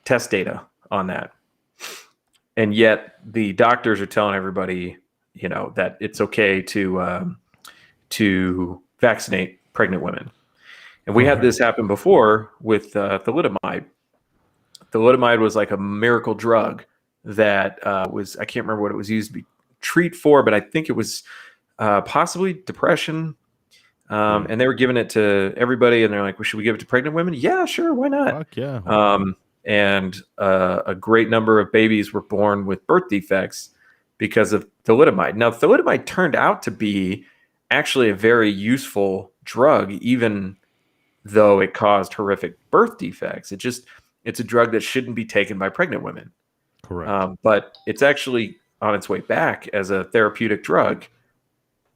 test data on that. And yet the doctors are telling everybody, that it's okay to vaccinate pregnant women. And we had this happen before with thalidomide. Thalidomide was like a miracle drug that was, I can't remember what it was used to treat for, but I think it was possibly depression. And they were giving it to everybody, and they're like, well, should we give it to pregnant women? Yeah, sure, why not?
Fuck yeah.
And a great number of babies were born with birth defects because of thalidomide. Now, thalidomide turned out to be actually a very useful drug, even though it caused horrific birth defects. It's a drug that shouldn't be taken by pregnant women.
Correct.
But it's actually on its way back as a therapeutic drug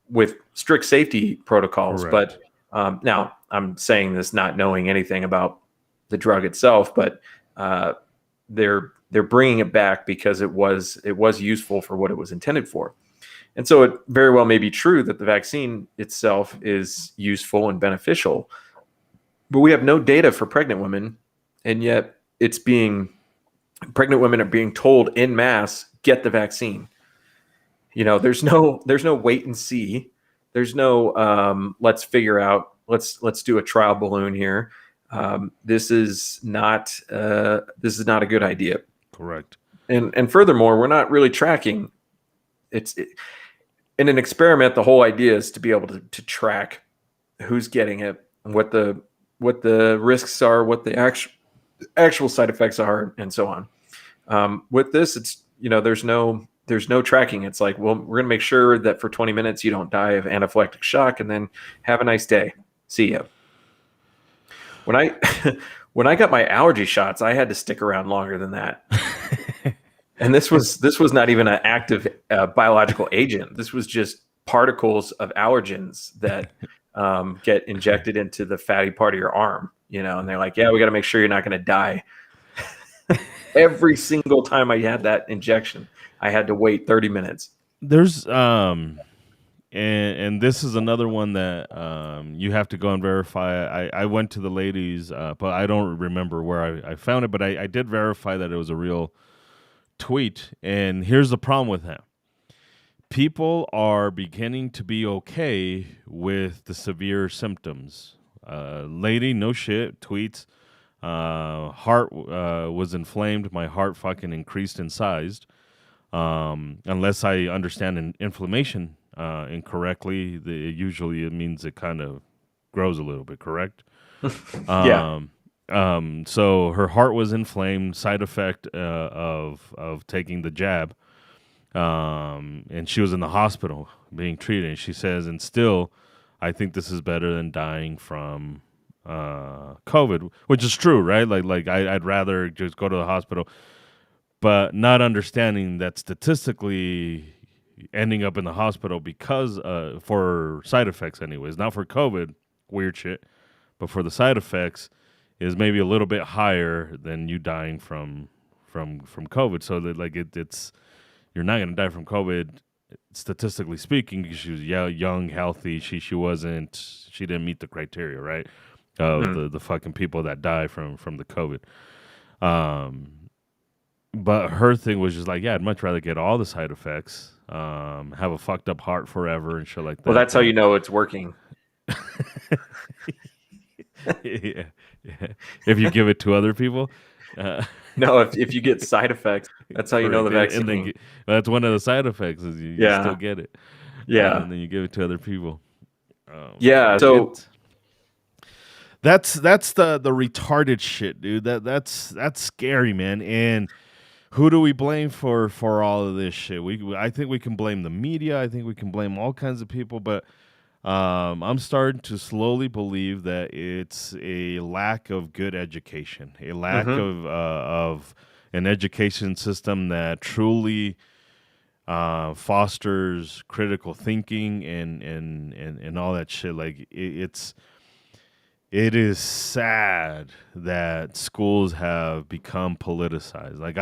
with strict safety protocols.
Correct.
But now I'm saying this not knowing anything about the drug itself, but they're bringing it back because it was useful for what it was intended for. And so it very well may be true that the vaccine itself is useful and beneficial, but we have no data for pregnant women, and yet pregnant women are being told en masse, get the vaccine. There's no wait and see. There's no let's figure out, let's do a trial balloon here. This is not a good idea.
Correct.
And furthermore, we're not really tracking. In an experiment, the whole idea is to be able to track who's getting it, and what the risks are, what the actual side effects are, and so on. With this, it's there's no tracking. It's like, well, we're gonna make sure that for 20 minutes you don't die of anaphylactic shock, and then have a nice day. See ya. When I got my allergy shots, I had to stick around longer than that. And this was not even an active biological agent. This was just particles of allergens that get injected into the fatty part of your arm, and they're like, yeah, we got to make sure you're not going to die. Every single time I had that injection, I had to wait 30 minutes.
There's and this is another one that you have to go and verify. I went to the ladies, but I don't remember where I found it, but I did verify that it was a real tweet. And here's the problem with that. People are beginning to be okay with the severe symptoms. lady, no shit, tweets. Heart was inflamed. My heart fucking increased in size. Unless I understand inflammation incorrectly, usually it means it kind of grows a little bit, correct?
Yeah.
So her heart was inflamed, side effect of taking the jab. And she was in the hospital being treated. And she says, and still, I think this is better than dying from COVID, which is true, right? Like I'd rather just go to the hospital, but not understanding that statistically ending up in the hospital because for side effects anyways, not for COVID, weird shit, but for the side effects is maybe a little bit higher than you dying from COVID. So that like it's you're not going to die from COVID statistically speaking because she was young, healthy. She didn't meet the criteria, right? Of the fucking people that die from the COVID. But her thing was just like, yeah, I'd much rather get all the side effects, have a fucked up heart forever and shit like that.
Well, that's how you know it's working.
yeah. If you give it to other people.
No, if you get side effects, that's how you know the vaccine.
And then, that's one of the side effects is you still get it.
Yeah.
And then you give it to other people.
Yeah. So
that's the retarded shit, dude. That's scary, man. And who do we blame for all of this shit? I think we can blame the media. I think we can blame all kinds of people, but I'm starting to slowly believe that it's a lack of good education, a lack of an education system that truly fosters critical thinking and all that shit. Like it is sad that schools have become politicized. Like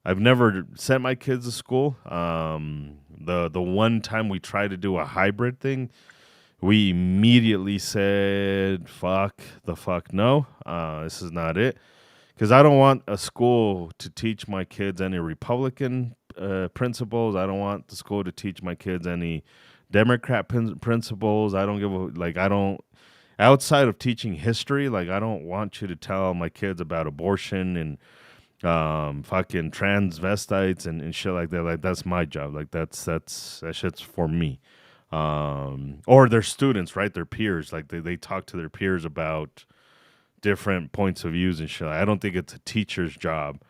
I've never sent my kids to school. The one time we tried to do a hybrid thing, we immediately said, fuck no. This is not it. Because I don't want a school to teach my kids any Republican principles. I don't want the school to teach my kids any Democrat principles. I don't outside of teaching history, like I don't want you to tell my kids about abortion and fucking transvestites and shit like that. Like that's my job. Like that shit's for me. Or their students, right? Their peers. Like they talk to their peers about different points of views and shit. I don't think it's a teacher's job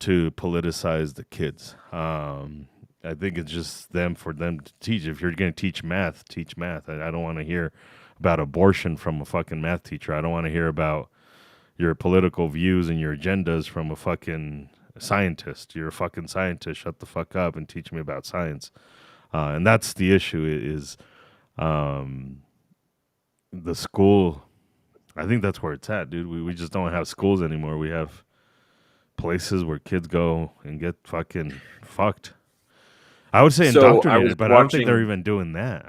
to politicize the kids. I think it's just for them to teach. If you're going to teach math, teach math. I don't want to hear about abortion from a fucking math teacher. I don't want to hear about your political views and your agendas from a fucking scientist. You're a fucking scientist. Shut the fuck up and teach me about science. And that's the issue is the school. I think that's where it's at, dude. We just don't have schools anymore. We have places where kids go and get fucking fucked. I would say indoctrinated, but I don't think they're even doing that.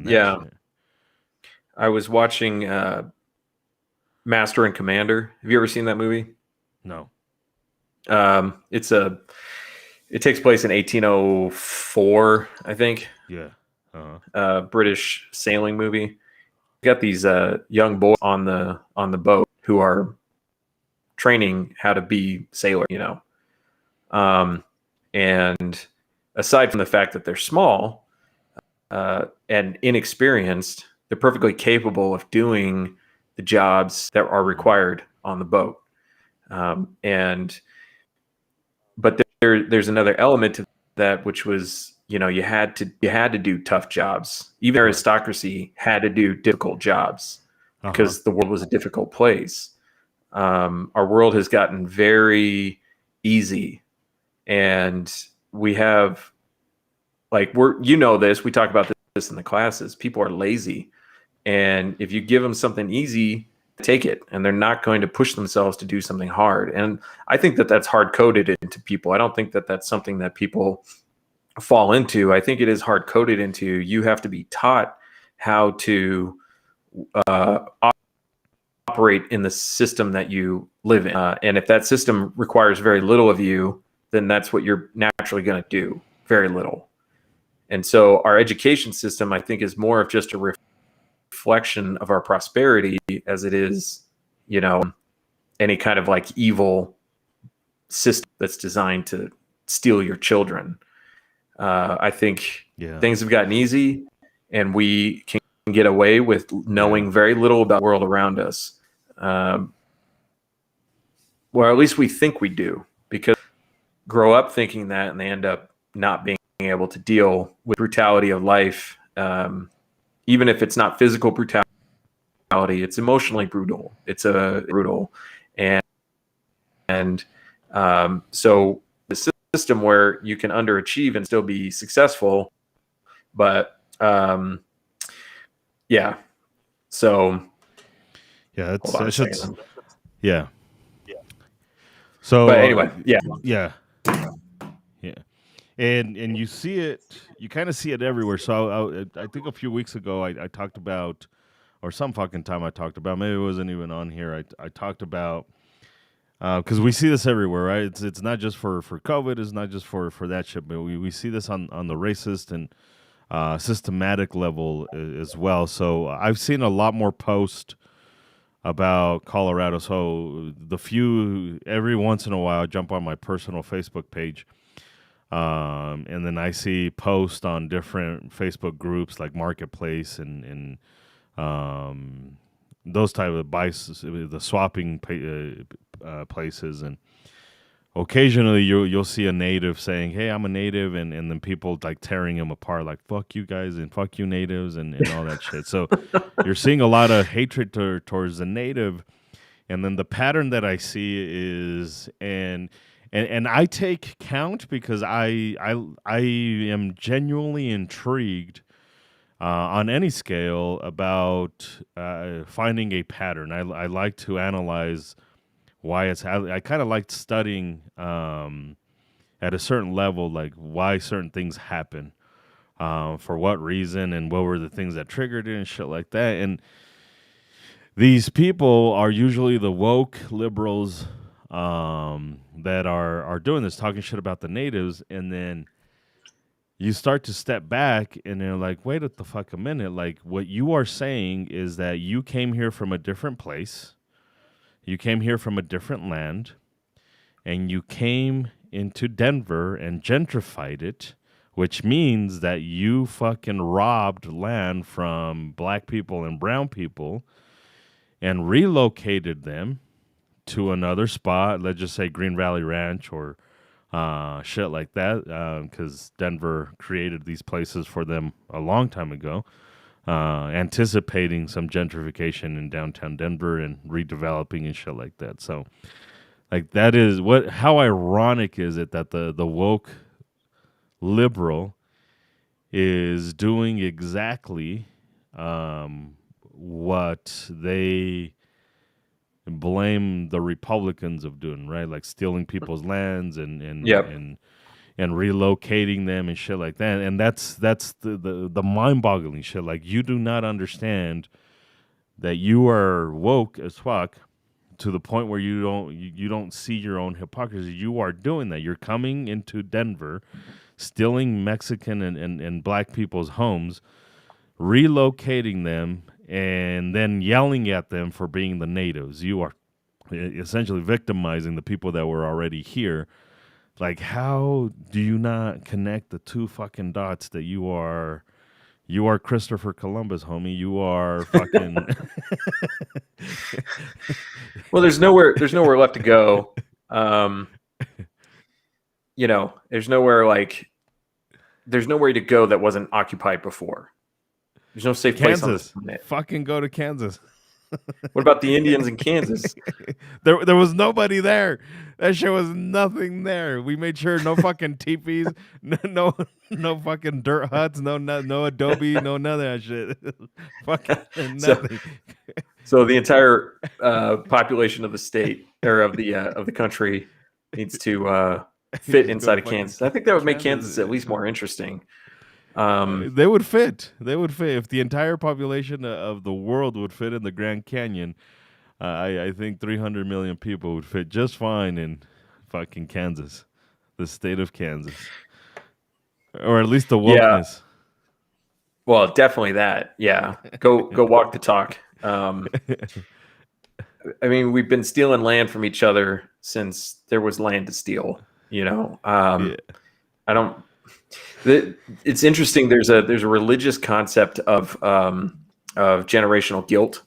Yeah. Shit. I was watching Master and Commander. Have you ever seen that movie?
No.
It takes place in 1804, I think.
Yeah.
British sailing movie. You got these young boys on the boat who are training how to be sailor, and aside from the fact that they're small and inexperienced, they're perfectly capable of doing the jobs that are required on the boat. But there's another element to that, which was, you had to do tough jobs. Even aristocracy had to do difficult jobs because the world was a difficult place. Our world has gotten very easy, and we have this. We talk about this in the classes. People are lazy, and if you give them something easy, take it, and they're not going to push themselves to do something hard. And I think that that's hard coded into people. I don't think that that's something that people fall into. I think it is hard coded into you have to be taught how to operate in the system that you live in. And if that system requires very little of you, then that's what you're naturally going to do, very little. And so our education system, I think, is more of just a reflection of our prosperity as it is, you know, any kind of like evil system that's designed to steal your children. I think things have gotten easy, and we can get away with knowing very little about the world around us. Well, at least we think we do, because grow up thinking that, and they end up not being able to deal with brutality of life. Even if it's not physical brutality, it's emotionally brutal. It's brutal. And so the system where you can underachieve and still be successful, but yeah. So
yeah,
it's just,
yeah. So,
but anyway,
yeah. And you see it, you kind of see it everywhere. So I think a few weeks ago I talked about, or some fucking time I talked about, maybe it wasn't even on here. I talked about, because we see this everywhere, right? It's not just for COVID, it's not just for that shit, but we see this on the racist and systematic level as well. So I've seen a lot more posts about Colorado. So every once in a while I jump on my personal Facebook page, and then I see posts on different Facebook groups like Marketplace and those type of the swapping places, and occasionally you'll see a native saying, "Hey, I'm a native," and then people like tearing him apart, like "fuck you guys" and "fuck you natives" and all that shit. So you're seeing a lot of hatred towards the native, and then the pattern that I see is and I take count because I am genuinely intrigued on any scale about finding a pattern. I like to analyze why it's. I kind of like studying at a certain level, like why certain things happen, for what reason, and what were the things that triggered it and shit like that. And these people are usually the woke liberals that are doing this, talking shit about the natives, and then you start to step back and they're like, wait the fuck a minute. Like, what you are saying is that you came here from a different place. You came here from a different land, and you came into Denver and gentrified it, which means that you fucking robbed land from black people and brown people and relocated them to another spot. Let's just say Green Valley Ranch or shit like that, because Denver created these places for them a long time ago, anticipating some gentrification in downtown Denver and redeveloping and shit like that. So, like, that is how ironic is it that the woke liberal is doing exactly what they blame the Republicans of doing, right? Like stealing people's lands and relocating them and shit like that. And that's the mind-boggling shit. Like, you do not understand that you are woke as fuck to the point where you don't see your own hypocrisy. You are doing that. You're coming into Denver, stealing Mexican and black people's homes, relocating them, and then yelling at them for being the natives. You are essentially victimizing the people that were already here. Like, how do you not connect the two fucking dots that you are Christopher Columbus, homie? You are fucking.
Well, there's nowhere left to go. There's nowhere to go that wasn't occupied before. There's no safe place on this planet.
Fucking go to Kansas.
What about the Indians in Kansas?
There was nobody there. That shit was nothing there. We made sure no fucking teepees, no fucking dirt huts, no adobe, no none of that shit. Fucking nothing.
So the entire population of the state or of the country needs to fit inside of Kansas. I think that would make Kansas at least more interesting.
They would fit. If the entire population of the world would fit in the Grand Canyon. I think 300 million people would fit just fine in fucking Kansas, the state of Kansas, or at least the wokeness.
Well, definitely that. Yeah. Go walk the talk. I mean, we've been stealing land from each other since there was land to steal, you know.
Yeah.
I don't it's interesting. There's a religious concept of generational guilt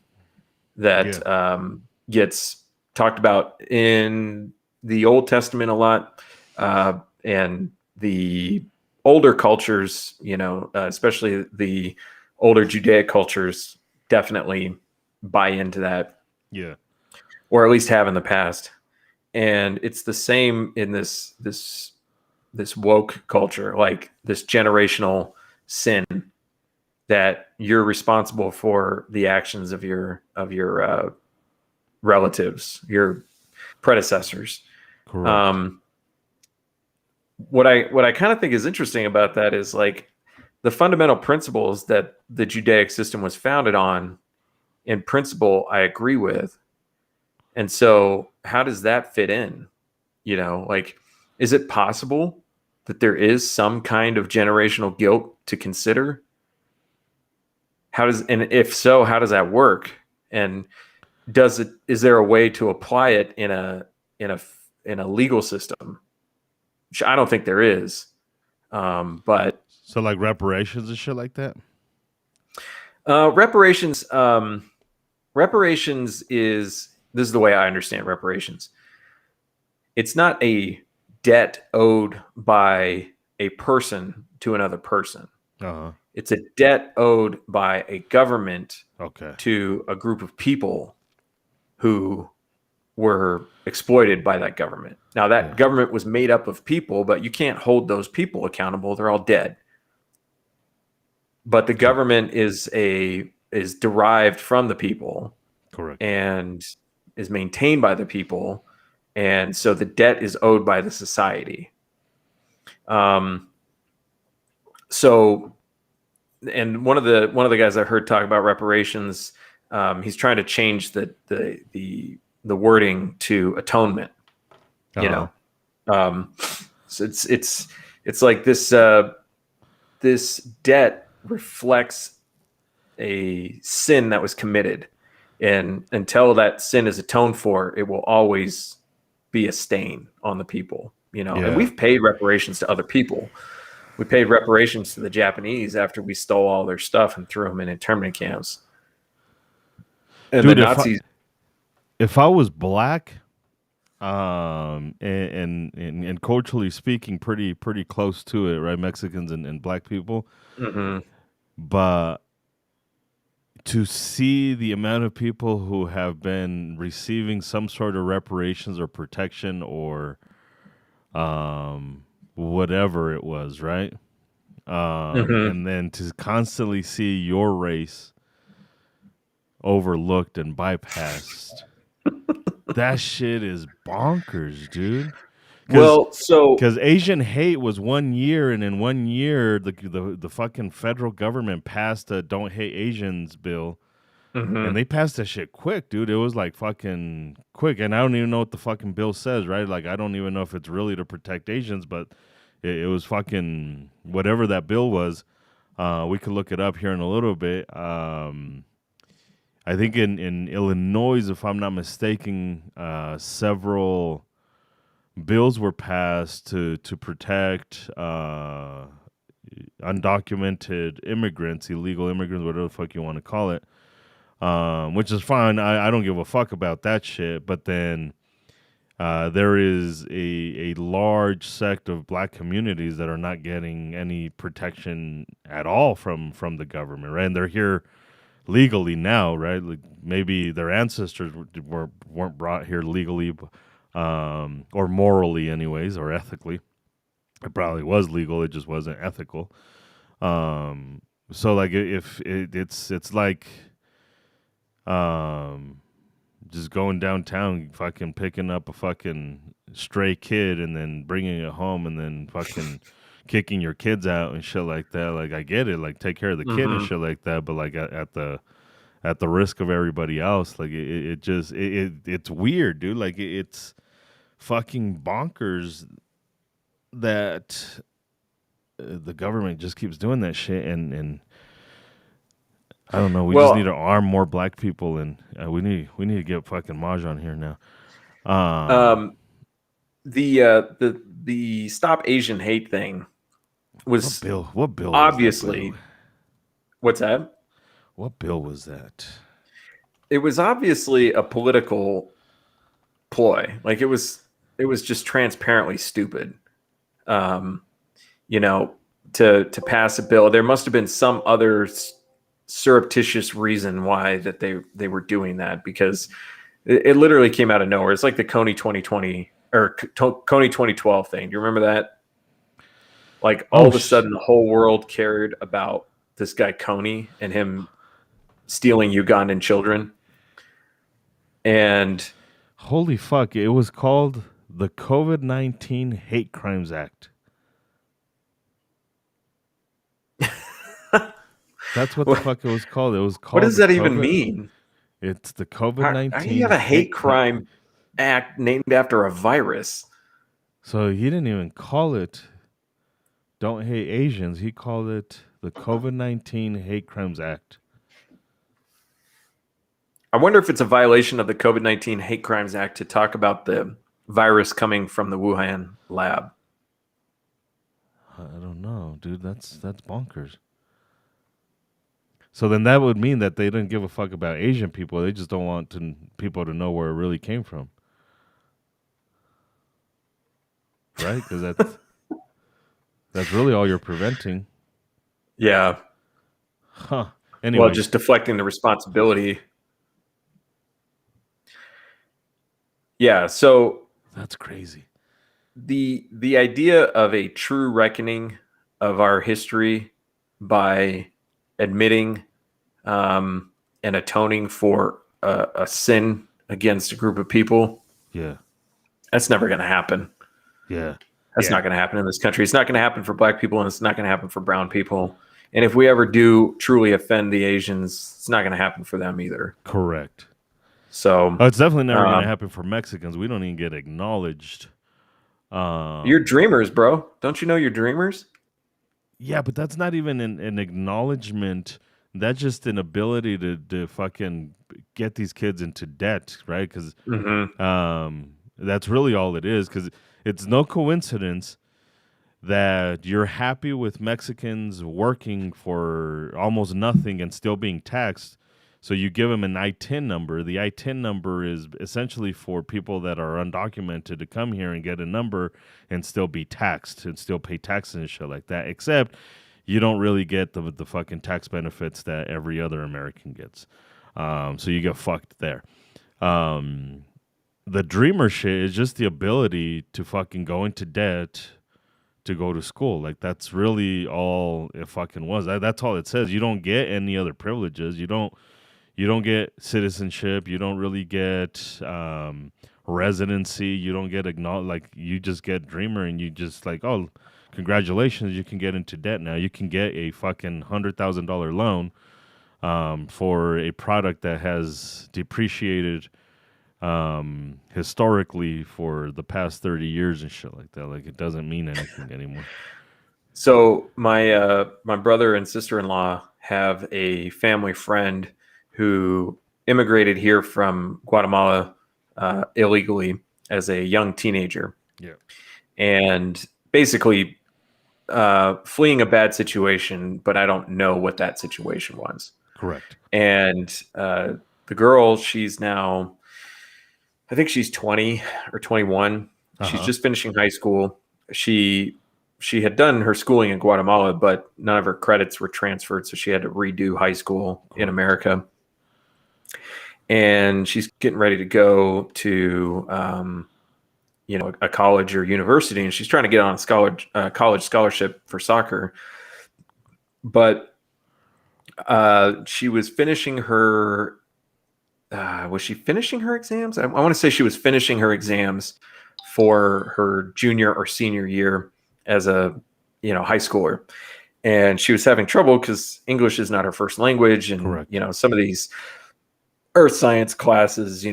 that gets talked about in the Old Testament a lot, and the older cultures, you know, especially the older Judaic cultures, definitely buy into that,
Yeah.
or at least have in the past. And it's the same in this woke culture, like this generational sin that you're responsible for the actions of your relatives, your predecessors.
Correct.
What I kind of think is interesting about that is like the fundamental principles that the Judaic system was founded on, in principle, I agree with. And so how does that fit in? You know, like, is it possible that there is some kind of generational guilt to consider? And if so, how does that work? And is there a way to apply it in a legal system? Which I don't think there is. But
so like reparations and shit like that?
Reparations is, this is the way I understand reparations. It's not a debt owed by a person to another person.
Uh-huh.
It's a debt owed by a government
Okay.
to a group of people who were exploited by that government. Now that government was made up of people, but you can't hold those people accountable. They're all dead. But the government is derived from the people.
Correct.
And is maintained by the people. And so the debt is owed by the society. So, and one of the guys I heard talk about reparations, he's trying to change the wording to atonement. You know, so it's like this this debt reflects a sin that was committed, and until that sin is atoned for, it will always be a stain on the people. You know, and we've paid reparations to other people. We paid reparations to the Japanese after we stole all their stuff and threw them in internment camps. And
dude,
the Nazis.
If I was black, and culturally speaking, pretty close to it, right? Mexicans and black people, but to see the amount of people who have been receiving some sort of reparations or protection or whatever it was, right? And then to constantly see your race overlooked and bypassed. That shit is bonkers, dude.
Well, so
because Asian hate was 1 year, and in 1 year, the fucking federal government passed a "Don't Hate Asians" bill, and they passed that shit quick, dude. It was like fucking quick, and I don't even know what the fucking bill says, right? Like, I don't even know if it's really to protect Asians, but it was fucking whatever that bill was. We could look it up here in a little bit. I think in Illinois, if I'm not mistaken, several bills were passed to protect undocumented immigrants, illegal immigrants, whatever the fuck you want to call it, which is fine. I don't give a fuck about that shit. But then there is a large sect of black communities that are not getting any protection at all from the government, right? And they're here legally now, right? Like maybe their ancestors weren't brought here legally, or morally, anyways, or ethically. It probably was legal; it just wasn't ethical. So like, if it's like, just going downtown, fucking picking up a fucking stray kid and then bringing it home and then fucking kicking your kids out and shit like that. Like, I get it, like, take care of the kid and shit like that, but like at the risk of everybody else, like it's weird, dude. Like, it's fucking bonkers that the government just keeps doing that shit, and I don't know. We
Well,
just need to arm more black people, and we need to get fucking Maj on here now.
The Stop Asian Hate thing was
What bill?
obviously.
Was that,
What's that?
what bill was that?
It was obviously a political ploy. Like it was just transparently stupid. You know, to pass a bill. There must have been some other surreptitious reason why that they were doing that, because it literally came out of nowhere. It's like the Coney 2020 or Coney 2012 thing. Do you remember that? Like all of a sudden the whole world cared about this guy Coney and him stealing Ugandan children. And
holy fuck, it was called the COVID-19 Hate Crimes Act. That's what the fuck it was called. It was called.
What does that even mean?
It's the COVID-19.
How do you have a hate crime act named after a virus?
So he didn't even call it Don't Hate Asians. He called it the COVID-19 Hate Crimes Act.
I wonder if it's a violation of the COVID-19 Hate Crimes Act to talk about the virus coming from the Wuhan lab.
I don't know, dude. That's bonkers. So then that would mean that they didn't give a fuck about Asian people. They just don't want people to know where it really came from. Right? Because that's really all you're preventing.
Yeah.
Huh. Anyway.
Well, just deflecting the responsibility. Yeah, so
that's crazy.
The idea of a true reckoning of our history by admitting and atoning for a sin against a group of people.
Yeah.
That's never going to happen.
Yeah.
That's not going to happen in this country. It's not going to happen for black people, and it's not going to happen for brown people. And if we ever do truly offend the Asians, it's not going to happen for them either.
Correct.
So
it's definitely never going to happen for Mexicans. We don't even get acknowledged.
You're dreamers, bro. Don't you know you're dreamers?
Yeah, but that's not even an acknowledgement. That's just an ability to fucking get these kids into debt, right? Because that's really all it is. Because it's no coincidence that you're happy with Mexicans working for almost nothing and still being taxed. So you give them an I-10 number. The I-10 number is essentially for people that are undocumented to come here and get a number and still be taxed and still pay taxes and shit like that. Except you don't really get the fucking tax benefits that every other American gets. So you get fucked there. The dreamer shit is just the ability to fucking go into debt to go to school. Like that's really all it fucking was. That's all it says. You don't get any other privileges. You don't get citizenship. You don't really get residency. You don't get like you just get dreamer, and you just like, oh, congratulations, you can get into debt now. You can get a fucking $100,000 loan for a product that has depreciated historically for the past 30 years and shit like that. Like it doesn't mean anything anymore.
So my brother and sister-in-law have a family friend who immigrated here from Guatemala illegally as a young teenager.
Yeah. And
basically fleeing a bad situation, but I don't know what that situation was.
Correct.
And the girl, she's now, I think she's 20 or 21. She's just finishing high school. She had done her schooling in Guatemala, but none of her credits were transferred, so she had to redo high school in America. And she's getting ready to go to, a college or university, and she's trying to get on a college scholarship for soccer. But she was finishing her. Was she finishing her exams? I want to say she was finishing her exams for her junior or senior year as a high schooler, and she was having trouble because English is not her first language, and some of these earth science classes,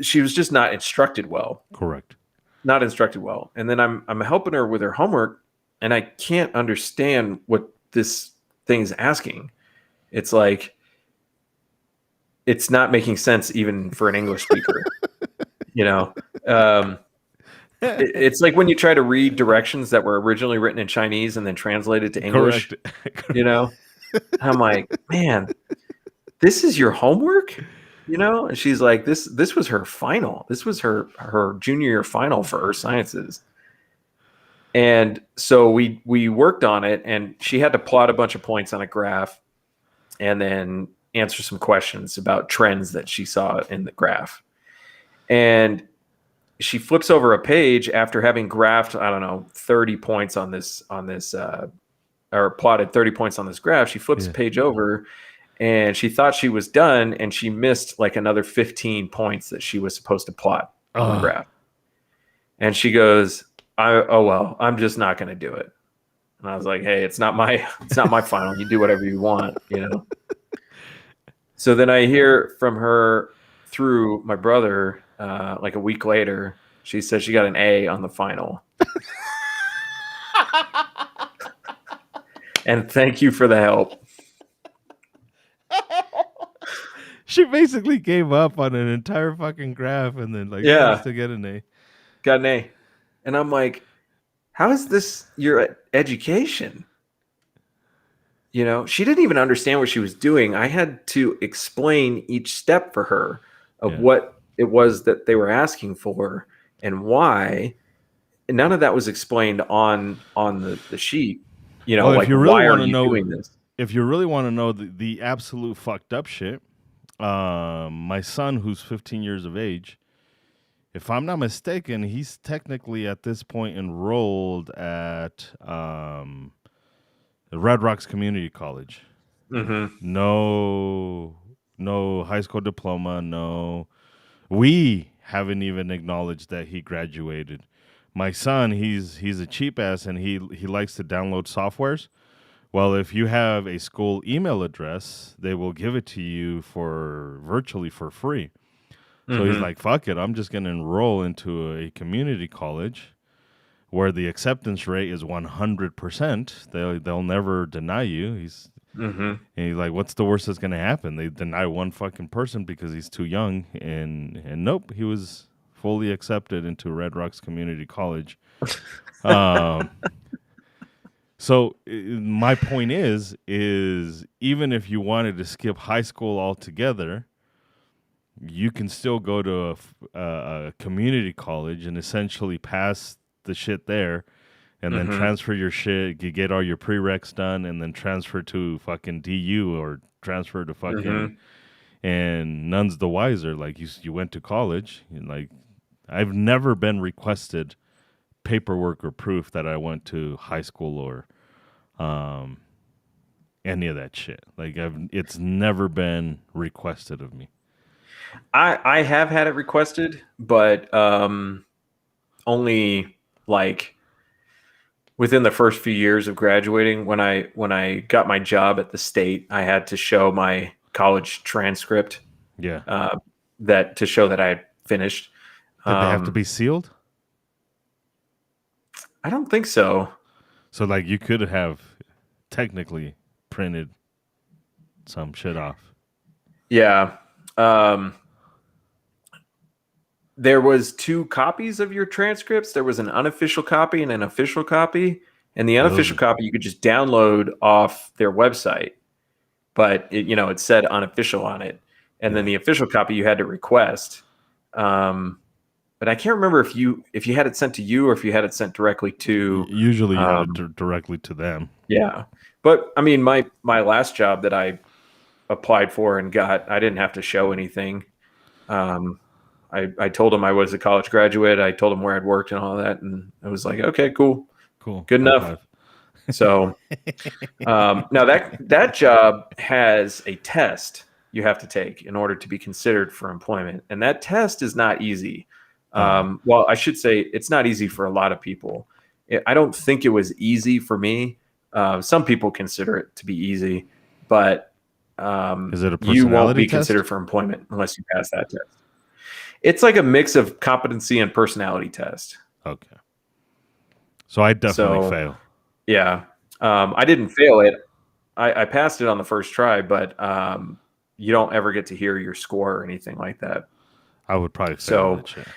she was just not instructed well.
Correct.
Not instructed well. And then I'm helping her with her homework, and I can't understand what this thing is asking. It's like, it's not making sense even for an English speaker, you know? It's like when you try to read directions that were originally written in Chinese and then translated to English, you know? I'm like, man, this is your homework, you know? And she's like, this was her final. This was her junior year final for Earth Sciences. And so we worked on it, and she had to plot a bunch of points on a graph and then answer some questions about trends that she saw in the graph. And she flips over a page after having graphed, I don't know, 30 points on this, or plotted 30 points on this graph. She flips the page over, and she thought she was done, and she missed like another 15 points that she was supposed to plot on the graph. And she goes, well, I'm just not going to do it. And I was like, hey, it's not my final. You do whatever you want, you know? So then I hear from her through my brother, like a week later, she said she got an A on the final. And thank you for the help.
She basically gave up on an entire fucking graph and then managed to get an A.
Got an A. And I'm like, how is this your education? You know, she didn't even understand what she was doing. I had to explain each step for her of what it was that they were asking for and why. And none of that was explained on the sheet. You know, like, why are you doing this?
If you really want to know the absolute fucked up shit, my son, who's 15 years of age, if I'm not mistaken, he's technically at this point enrolled at Red Rocks Community College.
Mm-hmm.
No high school diploma. No, we haven't even acknowledged that he graduated. My son, he's a cheap ass, and he likes to download softwares. Well, if you have a school email address, they will give it to you virtually for free. So he's like, fuck it, I'm just going to enroll into a community college where the acceptance rate is 100%. They'll never deny you. And he's like, what's the worst that's going to happen? They deny one fucking person because he's too young. And nope, he was fully accepted into Red Rocks Community College. So my point is even if you wanted to skip high school altogether, you can still go to a community college and essentially pass the shit there, and then transfer your shit. You get all your prereqs done, and then transfer to fucking DU or transfer to fucking, and none's the wiser. Like you went to college, and like I've never been requested paperwork or proof that I went to high school or any of that shit. Like it's never been requested of me.
I have had it requested, but only like within the first few years of graduating. When I got my job at the state, I had to show my college transcript. That to show that I had finished.
Did they have to be sealed?
I don't think so.
So like you could have technically printed some shit off.
Yeah. There was 2 copies of your transcripts. There was an unofficial copy and an official copy. And the unofficial copy you could just download off their website, but it said unofficial on it. And then the official copy you had to request. But I can't remember if you had it sent to you or if you had it sent directly to.
Usually you had it directly to them.
Yeah, but I mean, my last job that I applied for and got, I didn't have to show anything. I told him I was a college graduate. I told him where I'd worked and all that, and I was like, okay, cool, good enough. So now that job has a test you have to take in order to be considered for employment, and that test is not easy. Well, I should say it's not easy for a lot of people. I don't think it was easy for me. Some people consider it to be easy, but
is it a personality
you won't be
test?
Considered for employment unless you pass that test. It's like a mix of competency and personality test.
Okay. So I definitely fail.
Yeah. I didn't fail it. I passed it on the first try, but you don't ever get to hear your score or anything like that.
I would probably fail
So
that shit.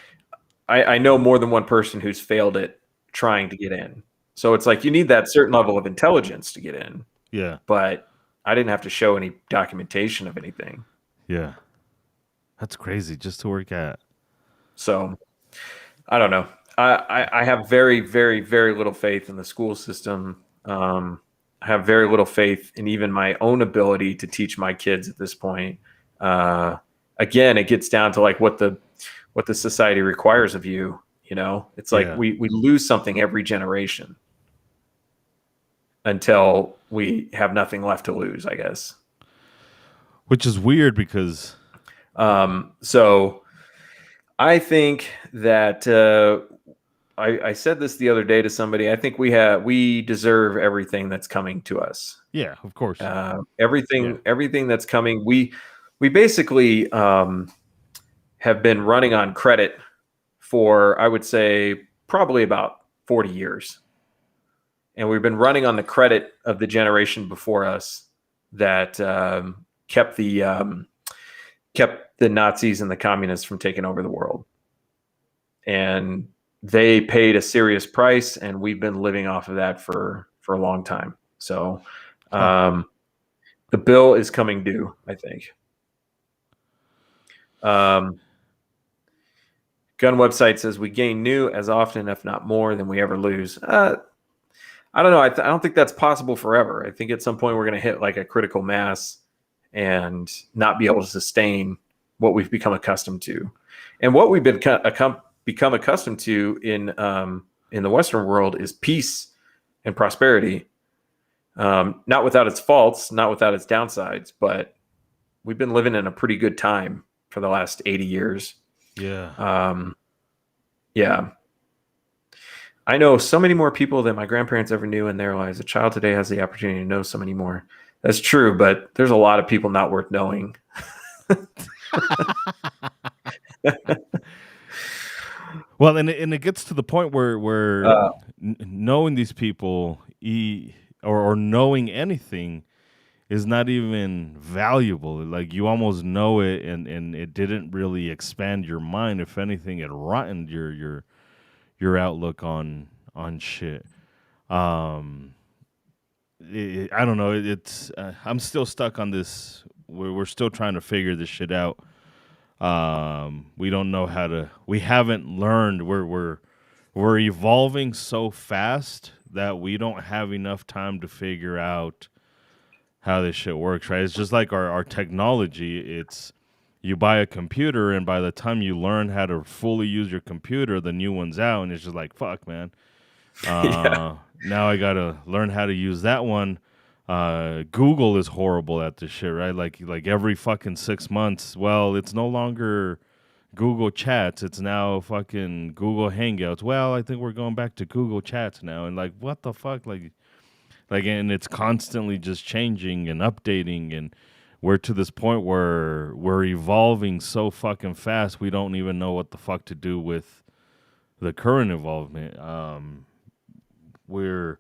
I know more than one person who's failed it trying to get in. So it's like you need that certain level of intelligence to get in.
Yeah.
But I didn't have to show any documentation of anything.
Yeah. That's crazy just to work at.
So I don't know. I have very, very, very little faith in the school system. I have very little faith in even my own ability to teach my kids at this point. Again, it gets down to like what the society requires of you. You know, it's like we lose something every generation until we have nothing left to lose, I guess.
Which is weird because
so I think that I said this the other day to somebody. I think we deserve everything that's coming to us.
Yeah, of course.
Everything that's coming. We basically have been running on credit for, I would say, probably about 40 years. And we've been running on the credit of the generation before us that kept the Nazis and the communists from taking over the world. And they paid a serious price, and we've been living off of that for a long time. So the bill is coming due, I think. Gun website says we gain new as often, if not more, than we ever lose. I don't know. I don't think that's possible forever. I think at some point we're going to hit like a critical mass and not be able to sustain what we've become accustomed to. And what we've become accustomed to in the Western world is peace and prosperity. Not without its faults, not without its downsides, but we've been living in a pretty good time for the last 80 years.
Yeah.
Yeah. I know so many more people than my grandparents ever knew in their lives. A child today has the opportunity to know so many more. That's true, but there's a lot of people not worth knowing.
Well, and it gets to the point where knowing these people or knowing anything is not even valuable. Like you almost know it, and it didn't really expand your mind. If anything, it rotted your outlook on shit. I don't know. It's I'm still stuck on this. We're still trying to figure this shit out. We don't know how to. We haven't learned. We're evolving so fast that we don't have enough time to figure out how this shit works. Right? It's just like our technology. It's you buy a computer, and by the time you learn how to fully use your computer, the new one's out, and it's just like fuck, man. Now I gotta learn how to use that one. Google is horrible at this shit, right? Like every fucking 6 months, well, it's no longer Google Chats. It's now fucking Google Hangouts. Well, I think we're going back to Google Chats now. And like, what the fuck? Like, and it's constantly just changing and updating. And we're to this point where we're evolving so fucking fast, we don't even know what the fuck to do with the current involvement. We're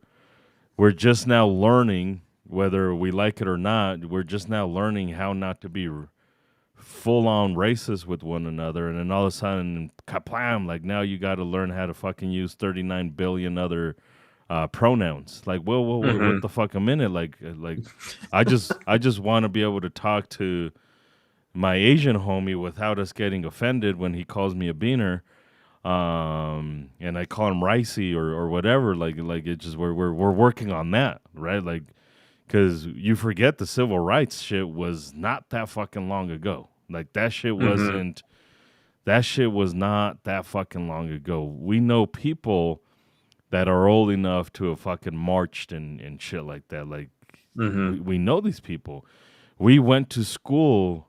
just now learning, whether we like it or not, we're just now learning how not to be full-on racist with one another. And then all of a sudden, kaplam, like now you got to learn how to fucking use 39 billion other pronouns. Like, well, what the fuck a minute? Like I just want to be able to talk to my Asian homie without us getting offended when he calls me a beaner. And I call him Ricey or whatever. Like it's just we're working on that, right? Like, because you forget the civil rights shit was not that fucking long ago. Like that shit wasn't. That shit was not that fucking long ago. We know people that are old enough to have fucking marched and shit like that. Like we know these people. We went to school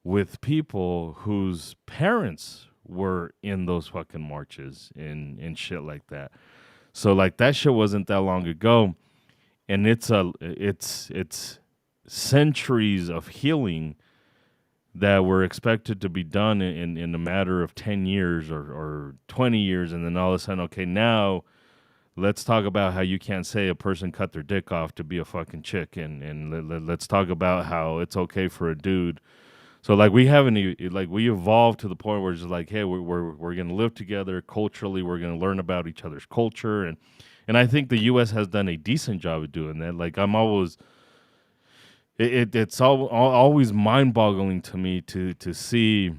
with people whose parents were in those fucking marches and shit like that. So like that shit wasn't that long ago, and it's centuries of healing that were expected to be done in a matter of 10 years or 20 years, and then all of a sudden, okay, now let's talk about how you can't say a person cut their dick off to be a fucking chick, and let's talk about how it's okay for a dude. So like we haven't like we evolved to the point where it's just like, hey, we're gonna live together culturally. We're gonna learn about each other's culture, and I think the U.S. has done a decent job of doing that. Like I'm always, it's always mind-boggling to me to see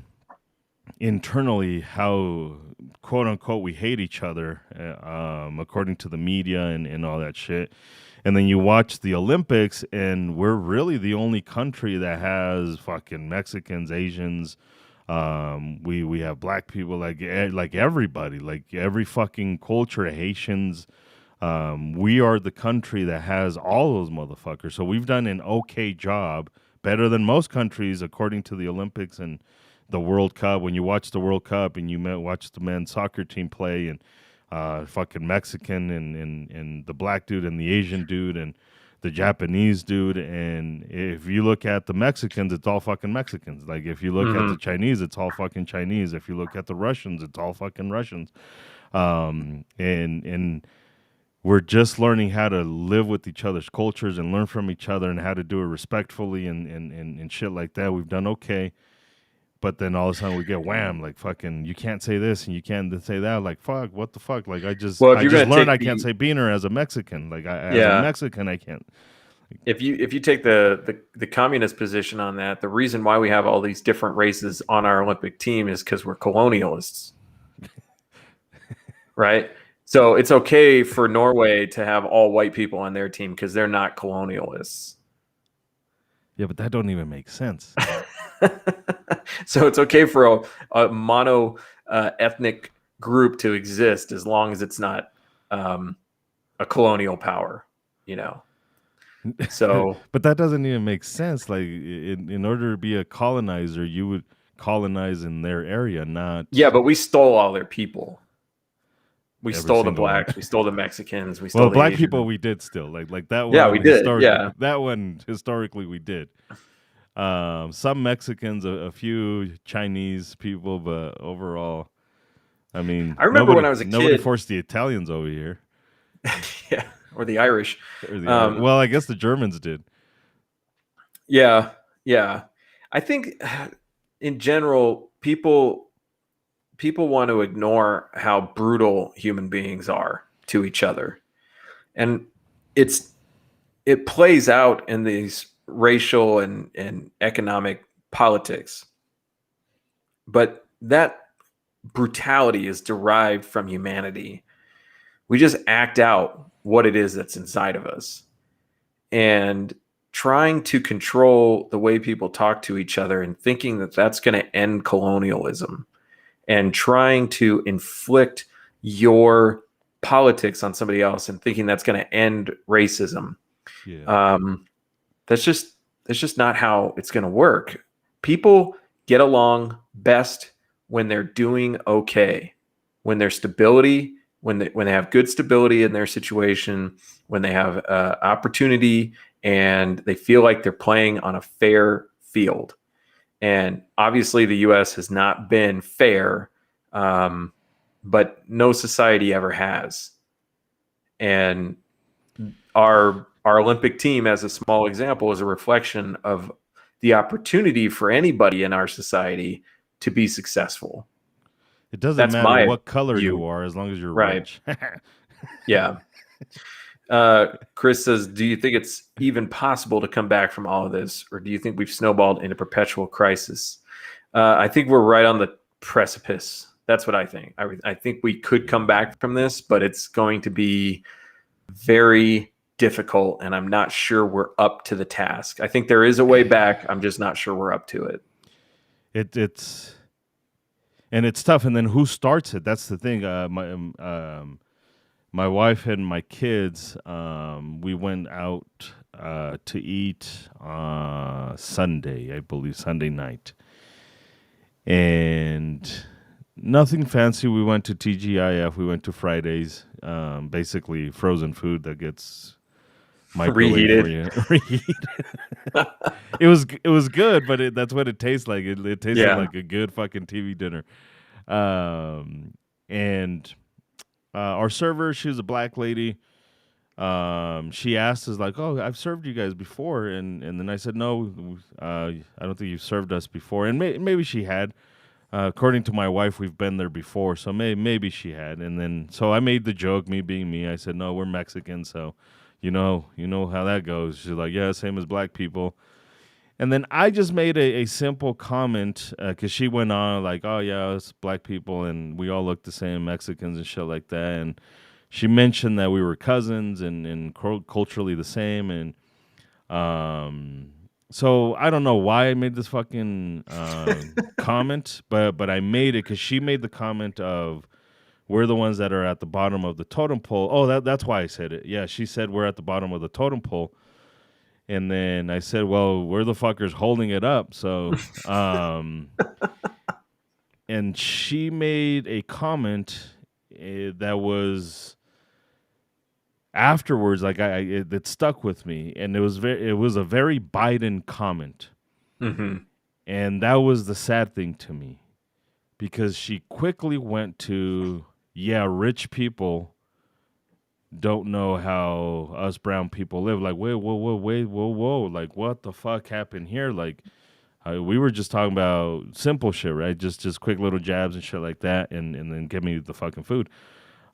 internally how quote unquote we hate each other, according to the media and all that shit. And then you watch the Olympics, and we're really the only country that has fucking Mexicans, Asians. We have black people, like everybody, like every fucking culture, Haitians. We are the country that has all those motherfuckers. So we've done an okay job, better than most countries, according to the Olympics and the World Cup. When you watch the World Cup and you watch the men's soccer team play, and fucking Mexican and the black dude and the Asian dude and the Japanese dude, and if you look at the Mexicans, it's all fucking Mexicans. Like if you look at the Chinese, it's all fucking Chinese. If you look at the Russians, it's all fucking Russians. And we're just learning how to live with each other's cultures and learn from each other and how to do it respectfully and shit like that. We've done okay. But then all of a sudden we get wham, like fucking, you can't say this and you can't say that. Like, fuck, what the fuck? Like, I just learned I can't say beaner as a Mexican. Like, as a Mexican, I can't.
If you take the communist position on that, the reason why we have all these different races on our Olympic team is because we're colonialists, right? So it's okay for Norway to have all white people on their team because they're not colonialists.
Yeah, but that don't even make sense.
So it's okay for a mono ethnic group to exist as long as it's not a colonial power, you know. So,
but that doesn't even make sense. Like, in order to be a colonizer, you would colonize in their area, not.
Yeah, but we stole all their people. We stole the blacks. We stole the Mexicans. We stole the
black
Asian.
people. We did still like that one.
Yeah, we did. Yeah,
that one historically we did. Some Mexicans, a few Chinese people, but overall, I mean,
I remember when I was a kid.
Nobody forced the Italians over here.
Yeah, or the Irish.
Well, I guess the Germans did.
Yeah. I think in general, people want to ignore how brutal human beings are to each other, and it plays out in these racial and economic politics. But that brutality is derived from humanity. We just act out what it is that's inside of us. And trying to control the way people talk to each other and thinking that that's going to end colonialism, and trying to inflict your politics on somebody else and thinking that's going to end racism.
Yeah.
That's just not how it's going to work. People get along best when they're doing okay, when there's stability, when they have good stability in their situation, when they have opportunity and they feel like they're playing on a fair field. And obviously the U.S. has not been fair, but no society ever has. And our Olympic team, as a small example, is a reflection of the opportunity for anybody in our society to be successful.
It doesn't matter what color you are, as long as you're
right.
rich.
Yeah. Chris says, do you think it's even possible to come back from all of this, or do you think we've snowballed into perpetual crisis? I think we're right on the precipice. That's what I think. I think we could come back from this, but it's going to be very difficult, and I'm not sure we're up to the task. I think there is a way back. I'm just not sure we're up to it.
It's tough. And then who starts it? That's the thing. My wife and my kids, we went out to eat Sunday, I believe, Sunday night. And nothing fancy. We went to TGIF. We went to Fridays. Basically frozen food that gets
reheated.
It was good, but that's what it tastes like. It tasted like a good fucking TV dinner. And our server, she was a black lady. She asked us like, "Oh, I've served you guys before," and then I said, "No, I don't think you've served us before." And maybe she had. According to my wife, we've been there before, so maybe she had. And then so I made the joke, me being me. I said, "No, we're Mexican, so you know how that goes." She's like, "Yeah, same as black people." And then I just made a simple comment because she went on like, "Oh yeah, it's black people and we all look the same, Mexicans and shit like that." And she mentioned that we were cousins and culturally the same. And so I don't know why I made this fucking comment, but I made it because she made the comment of we're the ones that are at the bottom of the totem pole. Oh, that's why I said it. Yeah, she said we're at the bottom of the totem pole. And then I said, well, we're the fuckers holding it up. So, and she made a comment that was afterwards, like it stuck with me. And it was a very Biden comment.
Mm-hmm.
And that was the sad thing to me because she quickly went to, yeah, rich people don't know how us brown people live. Like, wait, whoa. Like, what the fuck happened here? Like, we were just talking about simple shit, right? Just quick little jabs and shit like that, and then give me the fucking food.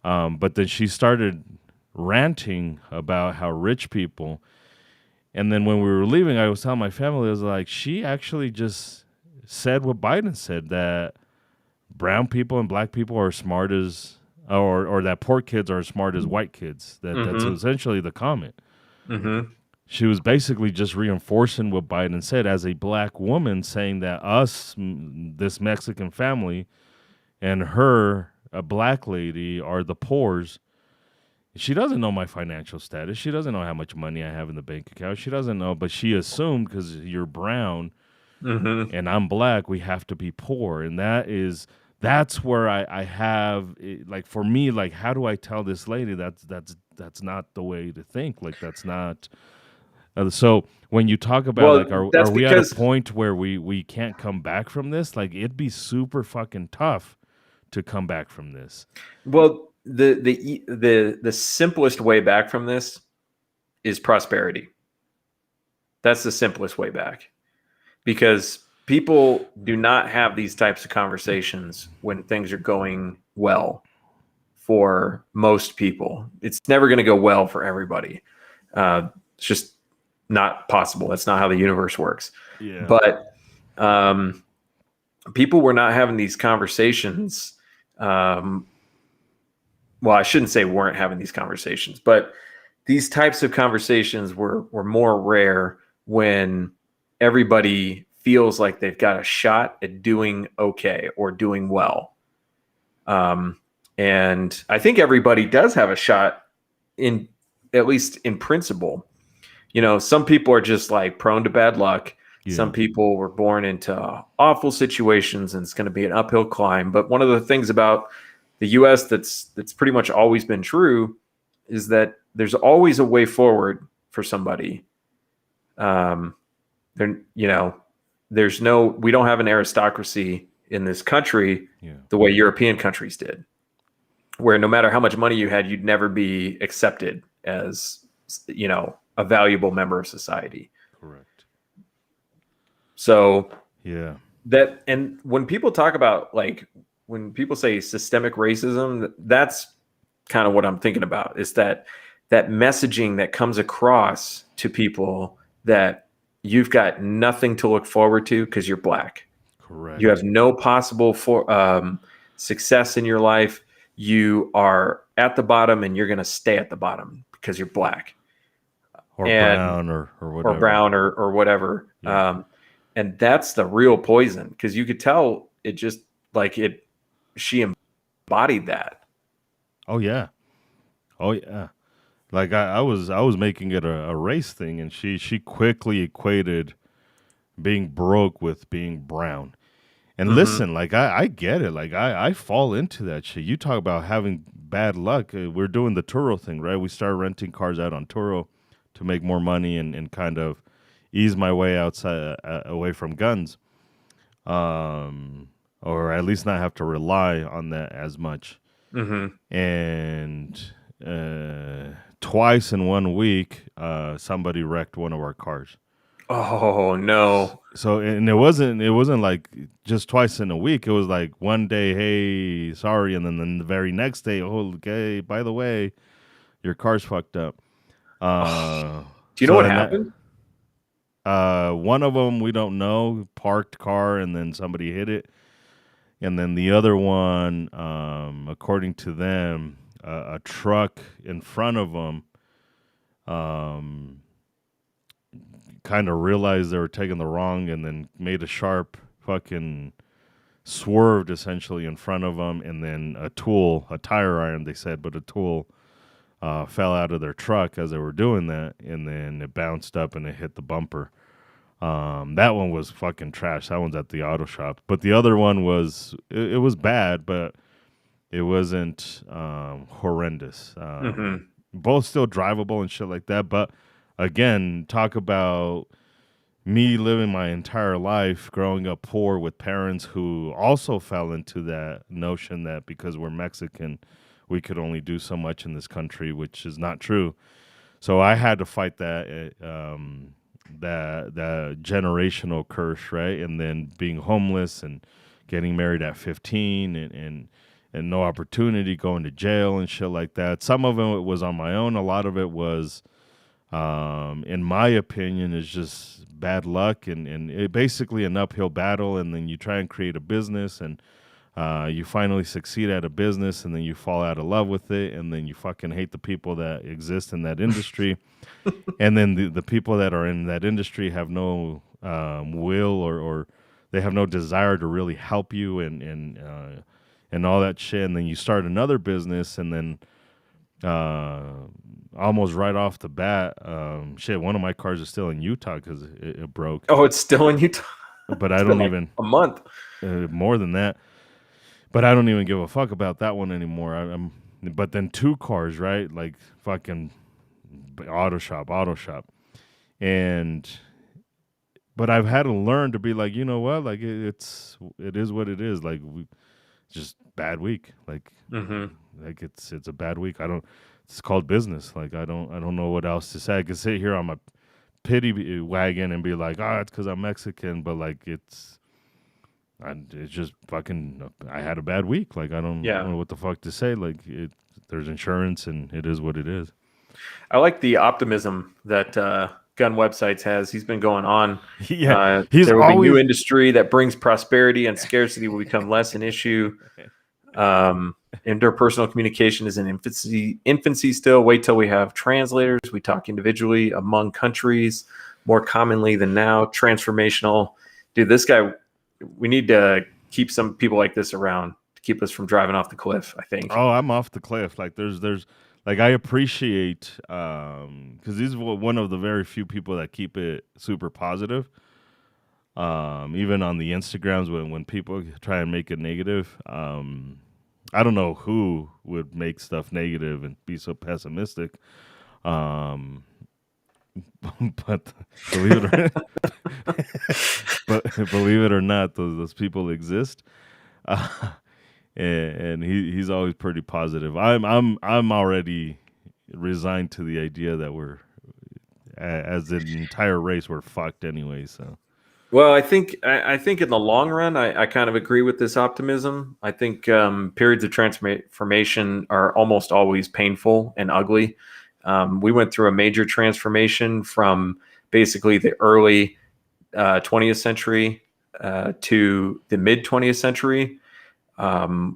But then she started ranting about how rich people, and then when we were leaving, I was telling my family, I was like, she actually just said what Biden said, that brown people and black people are smart as or that poor kids are as smart as white kids. That's essentially the comment.
Mm-hmm.
She was basically just reinforcing what Biden said as a black woman, saying that us, this Mexican family, and her, a black lady, are the poors. She doesn't know my financial status. She doesn't know how much money I have in the bank account. She doesn't know, but she assumed because you're brown and I'm black, we have to be poor. And that's where I have like, for me, like, how do I tell this lady that's not the way to think? Like, that's not. So when you talk about are we at a point where we can't come back from this? Like, it'd be super fucking tough to come back from this.
Well, the simplest way back from this is prosperity. That's the simplest way back, because people do not have these types of conversations when things are going well for most people. It's never going to go well for everybody. It's just not possible. That's not how the universe works.
Yeah.
But people were not having these conversations. Well, I shouldn't say weren't having these conversations, but these types of conversations were more rare when everybody feels like they've got a shot at doing okay or doing well. And I think everybody does have a shot, in at least in principle. You know, some people are just like prone to bad luck. Yeah. Some people were born into awful situations and it's going to be an uphill climb. But one of the things about the US that's pretty much always been true is that there's always a way forward for somebody. We don't have an aristocracy in this country the way European countries did, where no matter how much money you had, you'd never be accepted as, a valuable member of society.
Correct.
So
yeah,
and when people talk about, like, when people say systemic racism, that's kind of what I'm thinking about, is that messaging that comes across to people that you've got nothing to look forward to because you're black.
Correct.
You have no possible success in your life. You are at the bottom and you're going to stay at the bottom because you're black.
Brown or whatever.
Or brown or whatever. Yeah. And that's the real poison, because you could tell it just like she embodied that.
Oh yeah. Like I was making it a race thing, and she quickly equated being broke with being brown. And listen, like I get it. Like I fall into that shit. You talk about having bad luck. We're doing the Turo thing, right? We started renting cars out on Turo to make more money and kind of ease my way outside away from guns, or at least not have to rely on that as much. and twice in 1 week, somebody wrecked one of our cars.
Oh no!
So and it wasn't like just twice in a week. It was like one day, hey, sorry, and then the very next day, oh, okay, by the way, your car's fucked up.
Do you know what happened?
One of them we don't know, parked car, and then somebody hit it, and then the other one, according to them, a truck in front of them, kind of realized they were taking the wrong, and then made a sharp fucking swerved essentially in front of them, and then a tire iron, they said, but a tool fell out of their truck as they were doing that, and then it bounced up and it hit the bumper. That one was fucking trash. That one's at the auto shop. But the other one was, it was bad, but it wasn't horrendous. Both still drivable and shit like that. But again, talk about me living my entire life growing up poor with parents who also fell into that notion that because we're Mexican, we could only do so much in this country, which is not true. So I had to fight that that generational curse, right? And then being homeless and getting married at 15 and no opportunity, going to jail and shit like that. Some of it was on my own. A lot of it was, in my opinion, is just bad luck and it basically an uphill battle. And then you try and create a business and you finally succeed at a business and then you fall out of love with it. And then you fucking hate the people that exist in that industry. And then the people that are in that industry have no will or they have no desire to really help you and all that shit. And then you start another business and then almost right off the bat, one of my cars is still in Utah because it broke.
Oh, it's still in Utah?
But I don't even...
a month.
More than that. But I don't even give a fuck about that one anymore. But then 2 cars, right? Like fucking auto shop. But I've had to learn to be like, you know what? Like it is what it is. Like just bad week. Like like it's a bad week. It's called business. Like I don't know what else to say. I could sit here on my pity wagon and be like, it's because I'm Mexican, but like it's just fucking. I had a bad week. Like I don't know what the fuck to say. Like there's insurance and it is what it is.
I like the optimism that Gun Websites has. He's been going on.
Yeah,
there will be new industry that brings prosperity and scarcity will become less an issue. Interpersonal communication is in infancy still. Wait till we have translators. We talk individually among countries more commonly than now. Transformational. Dude, this guy, we need to keep some people like this around to keep us from driving off the cliff, I think.
Oh, I'm off the cliff. Like there's like I appreciate because he's one of the very few people that keep it super positive. Even on the Instagrams when people try and make it negative. I don't know who would make stuff negative and be so pessimistic. But believe it or not, those people exist. And he's always pretty positive. I'm already resigned to the idea that we're, as an entire race, we're fucked anyway. So,
well, I think in the long run, I kind of agree with this optimism. I think periods of transformation are almost always painful and ugly. We went through a major transformation from basically the early 20th century to the mid 20th century.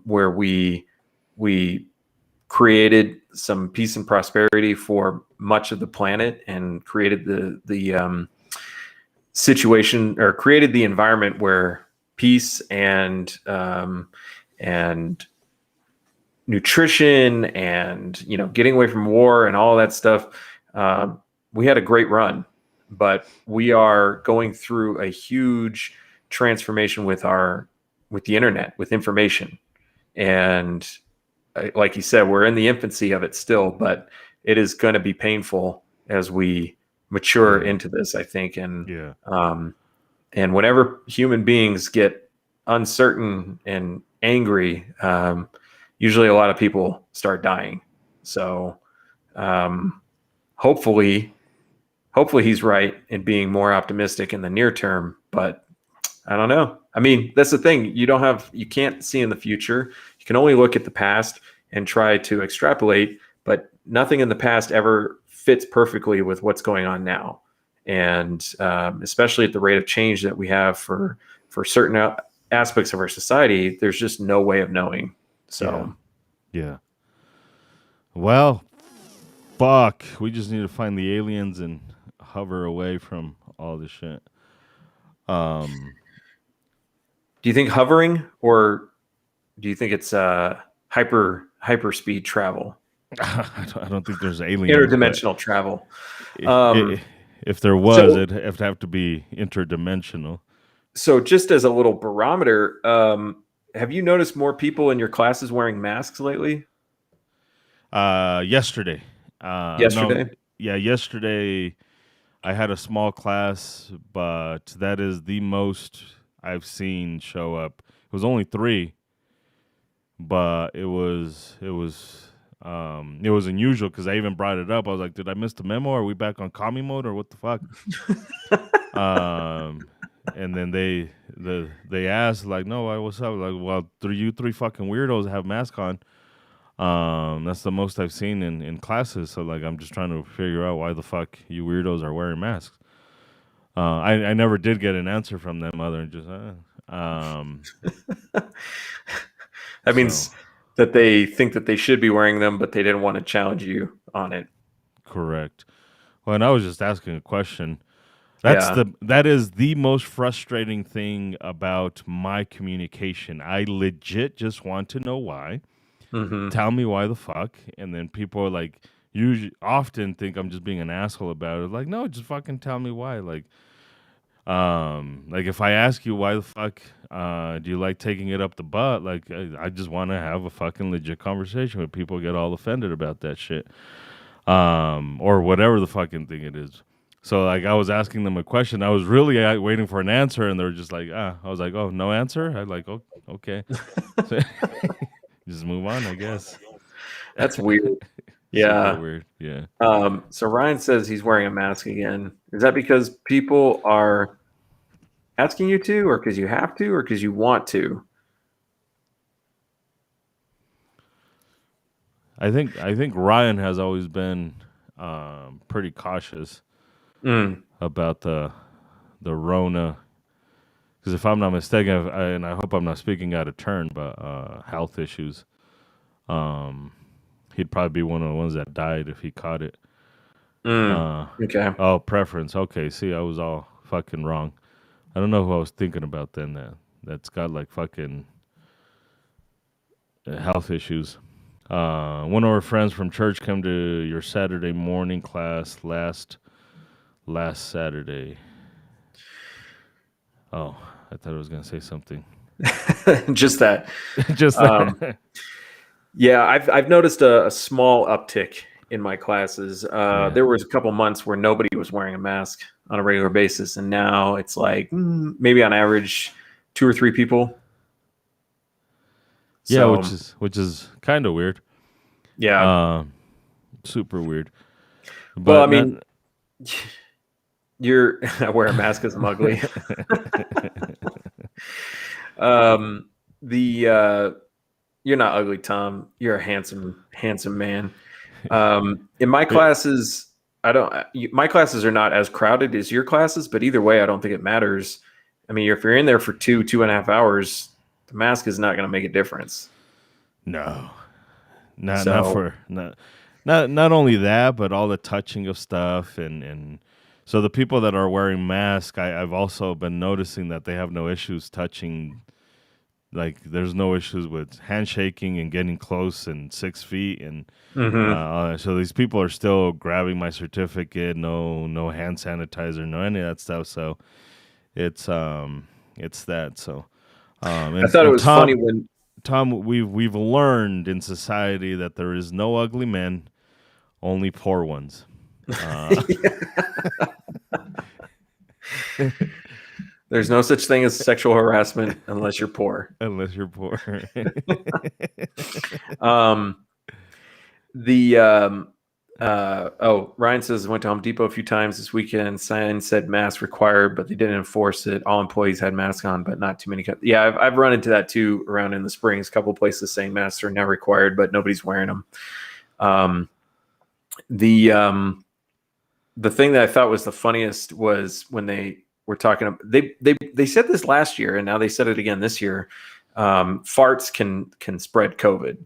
Where we created some peace and prosperity for much of the planet and created the situation or created the environment where peace and nutrition and getting away from war and all that stuff. We had a great run, but we are going through a huge transformation with the internet, with information. And like you said, we're in the infancy of it still, but it is going to be painful as we mature into this, I think. And, and whenever human beings get uncertain and angry, usually a lot of people start dying. So hopefully he's right in being more optimistic in the near term, but I don't know. I mean, that's the thing. You can't see in the future. You can only look at the past and try to extrapolate, but nothing in the past ever fits perfectly with what's going on now. And especially at the rate of change that we have for certain aspects of our society, there's just no way of knowing. So,
yeah. Well, fuck. We just need to find the aliens and hover away from all this shit.
Do you think hovering, or do you think it's hyperspeed travel?
I don't think there's aliens.
Interdimensional travel.
If there was, it'd have to be interdimensional.
So just as a little barometer, have you noticed more people in your classes wearing masks lately?
Yesterday.
Yesterday?
Yesterday I had a small class, but that is the most I've seen show up. It was only 3, but it was unusual because I even brought it up. I was like, did I miss the memo? Are we back on commie mode or what the fuck? And then they asked, like, no, what's up? Like, well, you three fucking weirdos have masks on. That's the most I've seen in classes. So, like, I'm just trying to figure out why the fuck you weirdos are wearing masks. I never did get an answer from them other than just,
that means that they think that they should be wearing them, but they didn't want to challenge you on it.
Correct. Well, and I was just asking a question. That is the most frustrating thing about my communication. I legit just want to know why.
Mm-hmm.
Tell me why the fuck. And then people are like, often think I'm just being an asshole about it. Like, no, just fucking tell me why. Like if I ask you why the fuck do you like taking it up the butt, like I just want to have a fucking legit conversation with people get all offended about that shit. Or whatever the fucking thing it is. So, like, I was asking them a question. I was really waiting for an answer, and they were just like, I was like, oh, no answer? I'm like, oh, okay. So, just move on, I guess.
That's weird. Yeah.
Super weird, yeah.
So Ryan says he's wearing a mask again. Is that because people are asking you to, or because you have to, or because you want to?
I think Ryan has always been pretty cautious about the Rona, because if I'm not mistaken, and I hope I'm not speaking out of turn, but health issues, he'd probably be one of the ones that died if he caught it.
Okay.
Oh, preference. Okay, see, I was all fucking wrong. I don't know who I was thinking about then. That's got like fucking health issues. One of our friends from church came to your Saturday morning class last Saturday. Oh, I thought I was gonna say something.
Just that.
Just that.
Yeah, I've noticed a small uptick in my classes. There was a couple months where nobody was wearing a mask on a regular basis, and now it's like maybe on average 2 or 3 people.
Yeah, which is kind of weird.
Yeah,
super weird. But
well, I mean, I wear a mask because I'm ugly. You're not ugly, Tom. You're a handsome man. In my classes, my classes are not as crowded as your classes, but either way, I don't think it matters. I mean, if you're in there for 2.5 hours, the mask is not going to make a difference.
No, not only that, but all the touching of stuff and so the people that are wearing masks, I've also been noticing that they have no issues touching. Like, there's no issues with handshaking and getting close and 6 feet, and so these people are still grabbing my certificate. No hand sanitizer, no any of that stuff. So it's that. So
I thought it was funny when
Tom, we've learned in society that there is no ugly men, only poor ones.
There's no such thing as sexual harassment unless you're poor.
Unless you're poor.
Ryan says went to Home Depot a few times this weekend. Sign said mask required, but they didn't enforce it. All employees had masks on, but not too many. Yeah, I've run into that too around in the Springs. A couple of places saying masks are now required, but nobody's wearing them. The thing that I thought was the funniest was when they were talking about, they said this last year, and now they said it again this year. Farts can spread COVID.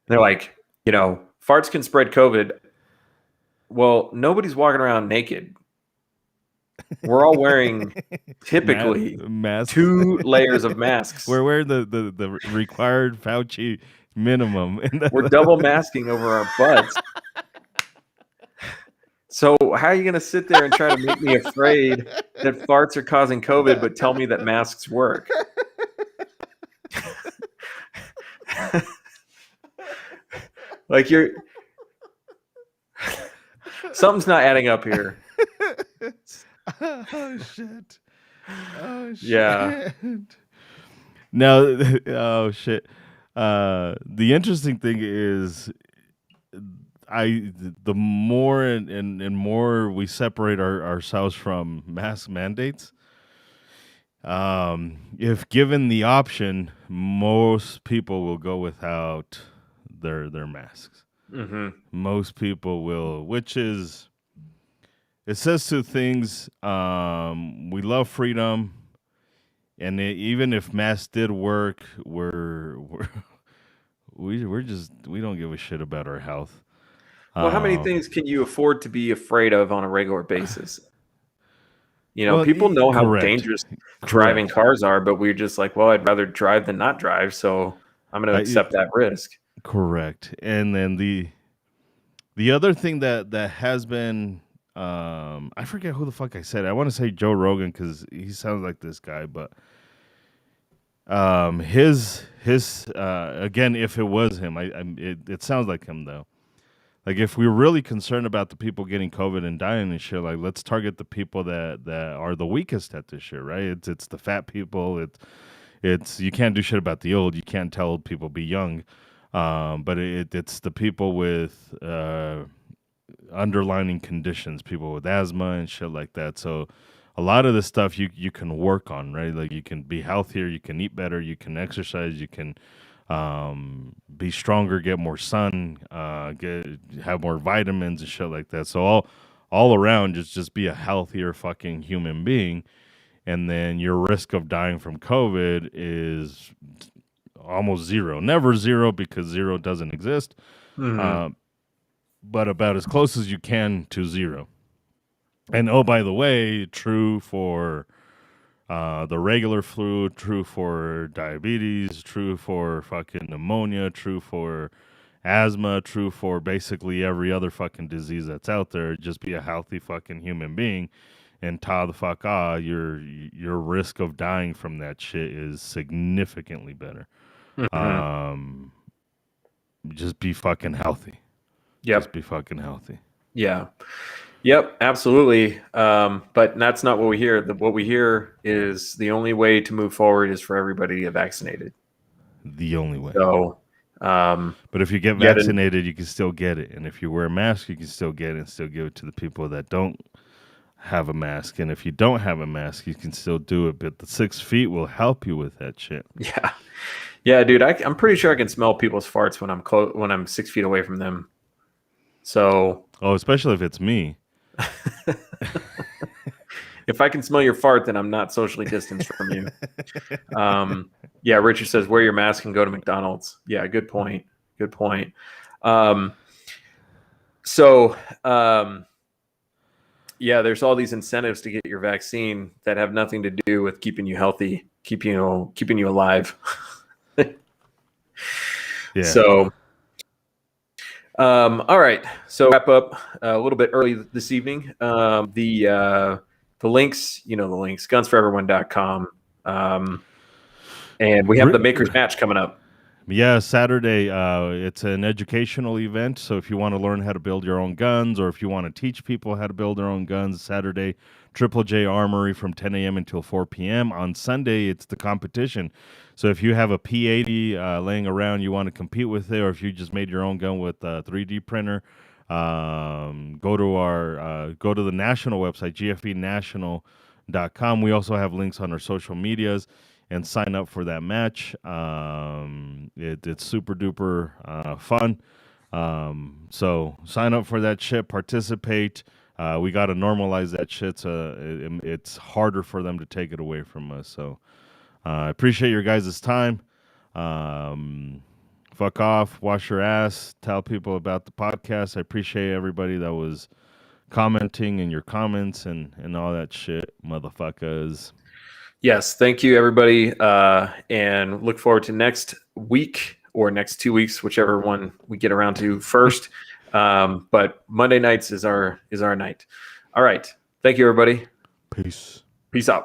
They're like, farts can spread COVID. Well, nobody's walking around naked. We're all wearing typically
masks.
2 layers of masks.
We're wearing the required Fauci minimum.
We're double masking over our butts. So how are you going to sit there and try to make me afraid that farts are causing COVID, but tell me that masks work? Like something's not adding up here.
Oh shit.
Yeah.
Now, oh shit. The interesting thing is, the more and more we separate ourselves from mask mandates, if given the option, most people will go without their masks.
Mm-hmm.
Most people will, which is, it says 2 things. We love freedom, and even if masks did work, we don't give a shit about our health.
Well, how many things can you afford to be afraid of on a regular basis? People know how dangerous driving cars are, but we're just like, well, I'd rather drive than not drive, so I'm going to accept that risk.
Correct. And then the other thing that has been, I forget who the fuck I said. I want to say Joe Rogan because he sounds like this guy, but his again, if it was him, it sounds like him though. Like, if we're really concerned about the people getting COVID and dying and shit, like, let's target the people that are the weakest at this shit, right? It's the fat people. It's you can't do shit about the old. You can't tell old people be young. But it's the people with underlying conditions, people with asthma and shit like that. So a lot of this stuff you can work on, right? Like, you can be healthier, you can eat better, you can exercise, you can be stronger, get more sun, have more vitamins and shit like that. So all around, just be a healthier fucking human being, and then your risk of dying from COVID is almost zero. Never zero, because zero doesn't exist, but about as close as you can to zero. And oh, by the way, true for the regular flu, true for diabetes, true for fucking pneumonia, true for asthma, true for basically every other fucking disease that's out there. Just be a healthy fucking human being, and your risk of dying from that shit is significantly better. Just be fucking healthy.
Yep.
Just be fucking healthy.
Yeah. Yep, absolutely. But that's not what we hear. What we hear is the only way to move forward is for everybody to get vaccinated.
The only way.
So,
but if you get vaccinated, you can still get it. And if you wear a mask, you can still get it and still give it to the people that don't have a mask. And if you don't have a mask, you can still do it. But the 6 feet will help you with that shit.
Yeah. Yeah, dude, I'm pretty sure I can smell people's farts when I'm 6 feet away from them. So.
Oh, especially if it's me.
If I can smell your fart, then I'm not socially distanced from you. Yeah, Richard says, wear your mask and go to McDonald's. Yeah, good point. Good point. Yeah, there's all these incentives to get your vaccine that have nothing to do with keeping you healthy, keeping you alive.
Yeah.
So, all right. So wrap up a little bit early this evening. The links, the links, gunsforeveryone.com. And we have the Makers Match coming up.
Yeah, Saturday. It's an educational event. So if you want to learn how to build your own guns, or if you want to teach people how to build their own guns, Saturday, Triple J Armory from 10 a.m. until 4 p.m. On Sunday, it's the competition. So if you have a P80 laying around, you want to compete with it, or if you just made your own gun with a 3D printer, go to the national website, gfbnational.com. We also have links on our social medias, and sign up for that match. It's super duper fun. So sign up for that shit, participate. We got to normalize that shit. So it's harder for them to take it away from us. So I appreciate your guys' time. Fuck off, wash your ass, tell people about the podcast. I appreciate everybody that was commenting in your comments and all that shit, motherfuckers.
Yes, thank you, everybody, and look forward to next week or next 2 weeks, whichever one we get around to first. But Monday nights is our night. All right, thank you, everybody.
Peace.
Peace out.